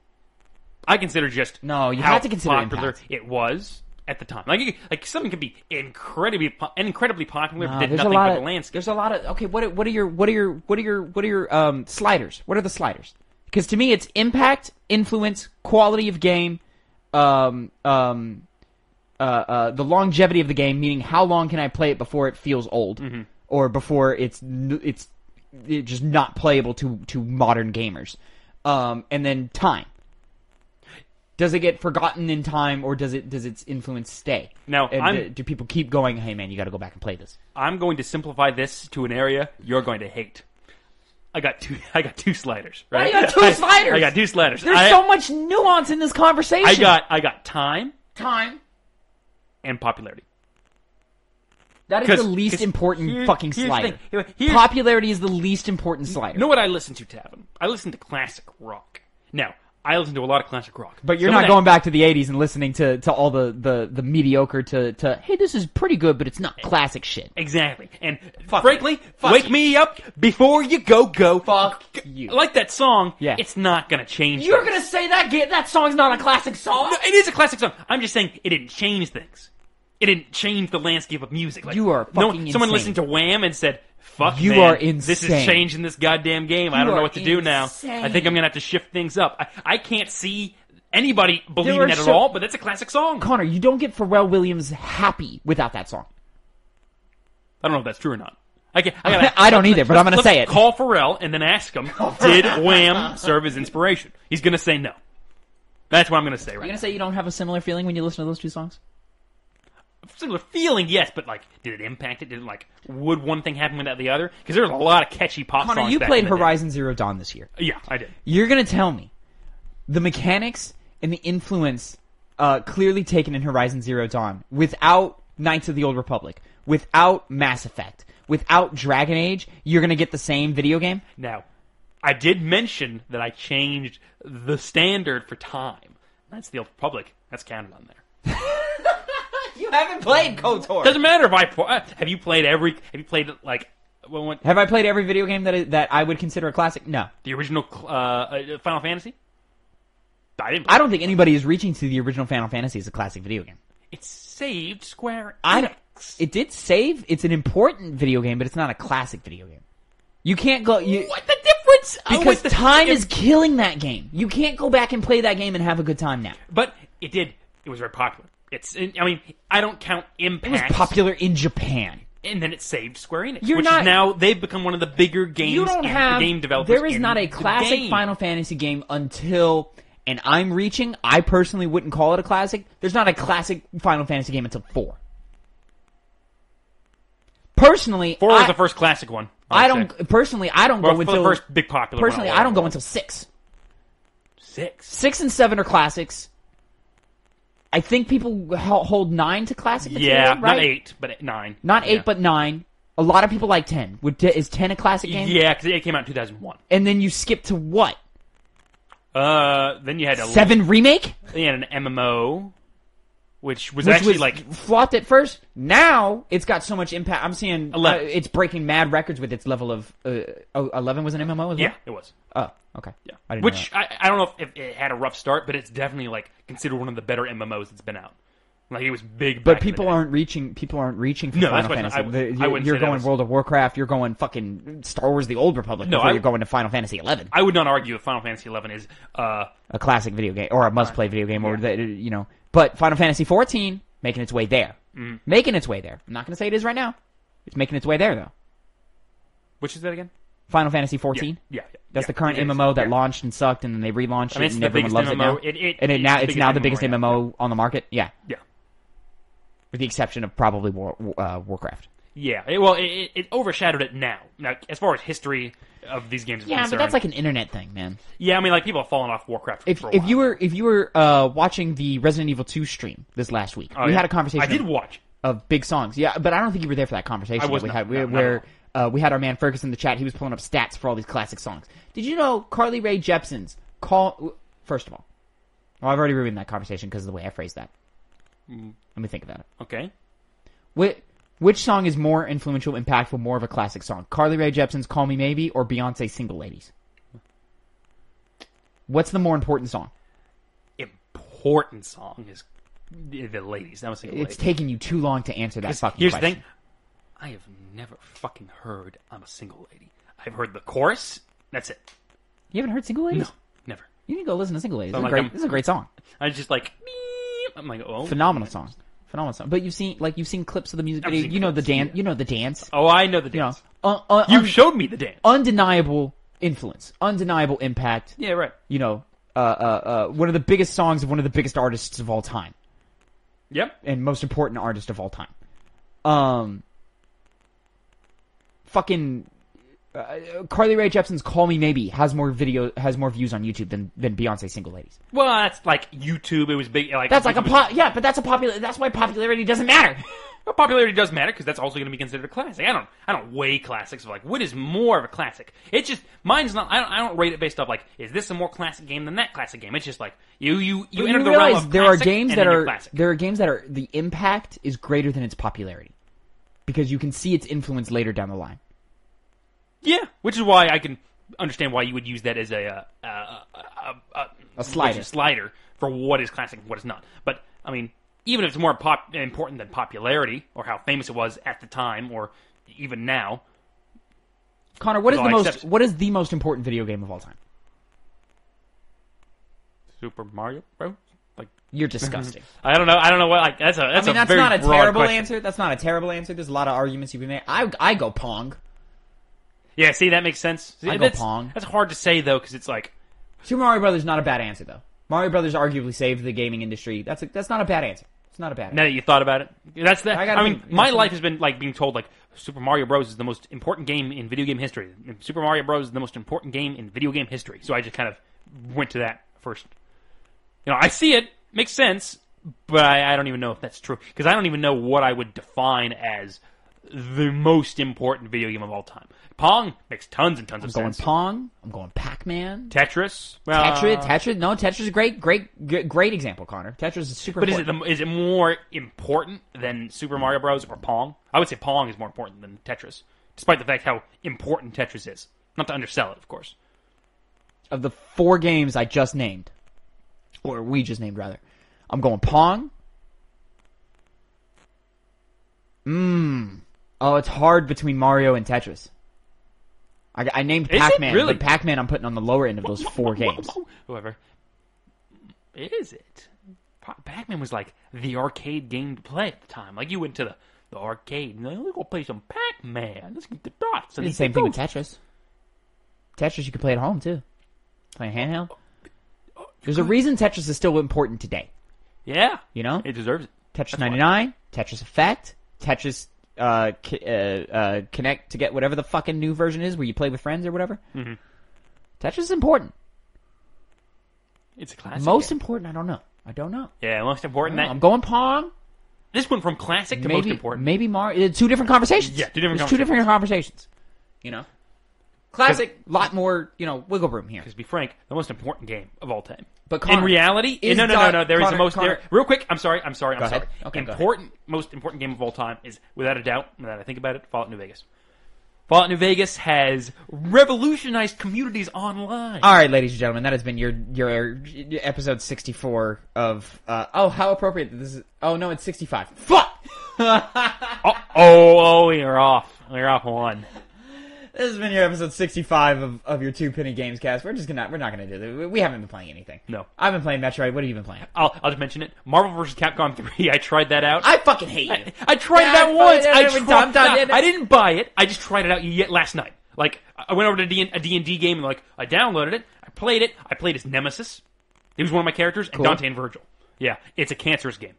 I consider just No, you how have to consider popular impact. it was at the time. Like something could be incredibly popular, but did there's nothing a lot for of the landscape. there's a lot of okay. What are your sliders? What are the sliders? Because to me, it's impact, influence, quality of game, the longevity of the game, meaning how long can I play it before it feels old, or before it's just not playable to modern gamers, and then time. Does it get forgotten in time, or does its influence stay? Now, do people keep going, hey man, you got to go back and play this? I'm going to simplify this to an area you're going to hate. I got two sliders. Right? Why do you have two sliders? I got two sliders. There's so much nuance in this conversation. I got time and popularity. That is the least important fucking slider. Popularity is the least important slider. You know what I listen to, Tavin? I listen to classic rock. Now, I listen to a lot of classic rock. But you're not going back to the 80s and listening to all the mediocre to hey, this is pretty good, but it's not classic shit. Exactly. And frankly, wake me up before you go. Fuck you. Like that song, yeah. It's not going to change You're things. going to say that song's not a classic song? No, it is a classic song. I'm just saying it didn't change things. It didn't change the landscape of music. Like, you are fucking insane. Someone listened to Wham and said, fuck, you man, are insane. This is changing this goddamn game. I don't know what to do now. Insane. I think I'm going to have to shift things up. I can't see anybody believing that at all, but that's a classic song. Connor, you don't get Pharrell Williams happy without that song. I don't know if that's true or not. I don't either, but I'm going to say it. Call Pharrell and then ask him, did Wham serve as inspiration? He's going to say no. That's what I'm going to say right now. You're going to say you don't have a similar feeling when you listen to those two songs? Similar feeling, yes, but like, did it impact it? Would one thing happen without the other? Because there's a lot of catchy pop songs. Connor, you played Horizon Zero Dawn this year. Yeah, I did. You're going to tell me the mechanics and the influence clearly taken in Horizon Zero Dawn without Knights of the Old Republic, without Mass Effect, without Dragon Age, you're going to get the same video game? Now, I did mention that I changed the standard for time. Knights of the Old Republic, that's counted on there. You haven't played KOTOR. Doesn't matter if have you played Have I played every video game that I would consider a classic? No. The original Final Fantasy? I don't think anybody is reaching to the original Final Fantasy as a classic video game. It saved Square Enix. It did save. It's an important video game, but it's not a classic video game. You can't go. What the difference? Because time is killing that game. You can't go back and play that game and have a good time now. But it did. It was very popular. I don't count impact. It was popular in Japan. And then it saved Square Enix. Is now they've become one of the bigger game developers. There is not a classic Final Fantasy game until, and I personally wouldn't call it a classic. There's not a classic Final Fantasy game until 4. Personally, 4 was the first classic one. I don't go until the first big popular one. Personally, I don't go until 6. 6 and 7 are classics. I think people hold 9 to classic material, yeah, right? Not 8, but 9. Not 8, but 9. A lot of people like 10. Is 10 a classic game? Yeah, because it came out in 2001. And then you skip to what? Then you had 7 remake? They had an MMO, which was flopped at first. Now it's got so much impact. I'm seeing 11. It's breaking mad records with its level of 11 was an MMO as well? Yeah, it was. Oh, okay. Yeah, I didn't know that. I don't know if it had a rough start, but it's definitely considered one of the better MMOs that's been out. Like it was big. But people aren't reaching for Final Fantasy. You're going World of Warcraft. You're going fucking Star Wars: The Old Republic. Before you're going to Final Fantasy 11. I would not argue if Final Fantasy 11 is a classic video game or a must-play video game, or But Final Fantasy 14 making its way there. Mm-hmm. Making its way there. I'm not going to say it is right now. It's making its way there though. Which is that again? Final Fantasy 14. Yeah. That's the current MMO that launched and sucked, and then they relaunched it, and everyone loves MMO. it now. It's now the biggest MMO on the market. Yeah. Yeah. With the exception of probably Warcraft. Yeah. It overshadowed it now. Now, as far as history of these games is concerned. Yeah, but that's like an internet thing, man. Yeah, people have fallen off Warcraft for a while. If you were watching the Resident Evil 2 stream this last week, we had a conversation. I did watch of big songs. Yeah, but I don't think you were there for that conversation. I was that not. We had we had our man Fergus in the chat. He was pulling up stats for all these classic songs. Did you know Carly Rae Jepsen's First of all. Well, I've already ruined that conversation because of the way I phrased that. Let me think about it. Okay. Which song is more influential, impactful, more of a classic song? Carly Rae Jepsen's Call Me Maybe or Beyonce's Single Ladies? What's the more important song? Important song is the Ladies. That was Single Ladies. It's taking you too long to answer that fucking here's question. the thing. I have never fucking heard I'm a Single Lady. I've heard the chorus. That's it. You haven't heard Single Ladies? No, never. You need to go listen to Single Ladies. So This is a great song. I just like, beep. I'm like, oh. Phenomenal song. But you've seen clips of the music video. You know the dance. You know the dance. Oh, I know the dance. You showed me the dance. Undeniable influence. Undeniable impact. Yeah, right. You know, one of the biggest songs of one of the biggest artists of all time. Yep. And most important artist of all time. Carly Rae Jepsen's "Call Me Maybe" has more views on YouTube than Beyonce's "Single Ladies." Well, that's like YouTube. It was big. Like that's like but that's That's why popularity doesn't matter. Well, popularity does matter because that's also going to be considered a classic. I don't weigh classics of like what is more of a classic. It's just mine's not. I don't rate it based off like is this a more classic game than that classic game. It's just like you enter the realm of there classic are games and that then are you're classic. there are games that are the impact is greater than its popularity because you can see its influence later down the line. Yeah, which is why I can understand why you would use that as a slider for what is classic and what is not. But I mean, even if it's more important than popularity or how famous it was at the time or even now. Connor, what is the most important video game of all time? Super Mario Bros. Like you're disgusting. I don't know what like that's that's not a terrible answer. That's not a terrible answer. There's a lot of arguments you can make. I go Pong. Yeah, see, that makes sense. See, Pong. That's hard to say, though, because it's like... Super Mario Brothers is not a bad answer, though. Mario Brothers arguably saved the gaming industry. That's not a bad answer. It's not a bad answer. Now that you thought about it. My life has been like being told, like, Super Mario Bros. Is the most important game in video game history. Super Mario Bros. Is the most important game in video game history. So I just kind of went to that first. You know, I see it. Makes sense. But I don't even know if that's true. Because I don't even know what I would define as the most important video game of all time. Pong makes tons and tons of sense. I'm going Pong. I'm going Pac-Man. Tetris. Tetris. No, Tetris is a great example, Connor. Tetris is super important. But is it more important than Super Mario Bros. Or Pong? I would say Pong is more important than Tetris, despite the fact how important Tetris is. Not to undersell it, of course. Of the 4 games I just named, or we just named, rather, I'm going Pong. Oh, it's hard between Mario and Tetris. I named Pac-Man, really? but Pac-Man I'm putting on the lower end of those 4 games. However, is it? Pac-Man was like the arcade game to play at the time. Like you went to the arcade and let's go play some Pac-Man. Let's get the dots. It's the same thing with Tetris. Tetris you can play at home too. Play a handheld. There's a reason Tetris is still important today. Yeah. You know? It deserves it. Tetris 99, Tetris Effect, Tetris Connect to get whatever the fucking new version is where you play with friends or whatever. Mm-hmm. Tetris is important. It's a classic. Most important, I don't know. Yeah, most important. I'm going Pong. This went from classic to most important. Maybe Mario. 2 different conversations. Yeah, 2 different conversations. You know? Classic, lot more, wiggle room here. Because to be frank, the most important game of all time. But Connor, in reality, no. There is the most. Real quick, I'm sorry. Okay, most important game of all time is, without a doubt, now that I think about it, Fallout New Vegas. Fallout New Vegas has revolutionized communities online. All right, ladies and gentlemen, that has been your episode 64 of. How appropriate this is. Oh no, it's 65. Fuck. You're off. You're off one. This has been your episode 65 of your 2 Penny Gamescast. We're not gonna do this. We haven't been playing anything. No. I've been playing Metroid. What have you been playing? I'll just mention it. Marvel vs. Capcom 3. I tried that out. I fucking hate you. I tried it out once. I didn't buy it. I just tried it out last night. Like, I went over to a D&D game and I downloaded it. I played it. I played as Nemesis. He was one of my characters, and Dante and Virgil. Yeah, it's a cancerous game.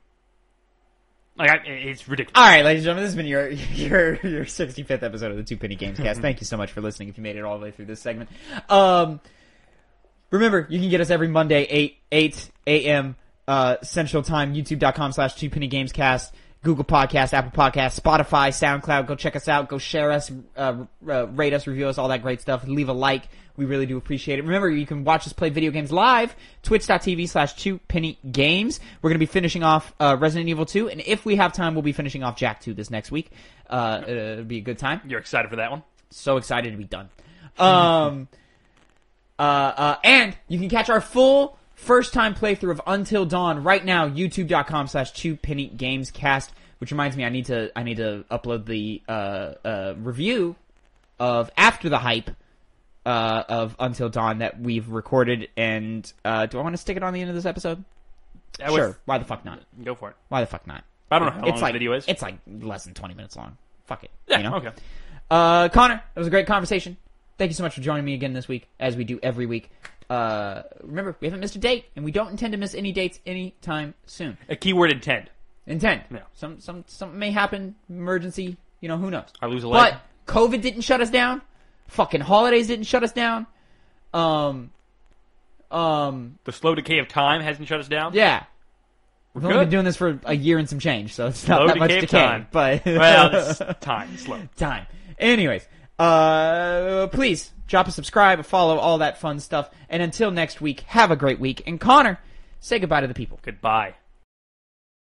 It's ridiculous. All right, ladies and gentlemen, this has been your 65th episode of the 2 Penny Gamescast. Thank you so much for listening if you made it all the way through this segment. Remember, you can get us every Monday, 8 a.m. Central Time, youtube.com/2pennygamescast. Google Podcasts, Apple Podcasts, Spotify, SoundCloud. Go check us out. Go share us, rate us, review us, all that great stuff. Leave a like. We really do appreciate it. Remember, you can watch us play video games live, twitch.tv/2pennygames. We're going to be finishing off Resident Evil 2, and if we have time, we'll be finishing off Jak 2 this next week. It'll be a good time. You're excited for that one? So excited to be done. And you can catch our full first-time playthrough of Until Dawn right now, youtube.com/2pennygamescast, which reminds me, I need to upload the review of After the Hype of Until Dawn that we've recorded, and do I want to stick it on the end of this episode? Sure. Why the fuck not? Go for it. Why the fuck not? I don't know how long the video is. It's like less than 20 minutes long. Fuck it. Yeah, you know? okay. Connor, it was a great conversation. Thank you so much for joining me again this week, as we do every week. Remember, we haven't missed a date, and we don't intend to miss any dates anytime soon. A keyword: intend. Intend. Yeah. Something may happen, emergency, who knows. I lose a leg. But COVID didn't shut us down. Fucking holidays didn't shut us down. The slow decay of time hasn't shut us down. Yeah. We've only good. been doing this for a year and some change, so it's not Slow that much decay of decay. time. But Well, it's time. Slow. time. Anyways, please drop a subscribe, a follow, all that fun stuff. And until next week, have a great week. And Connor, say goodbye to the people. Goodbye.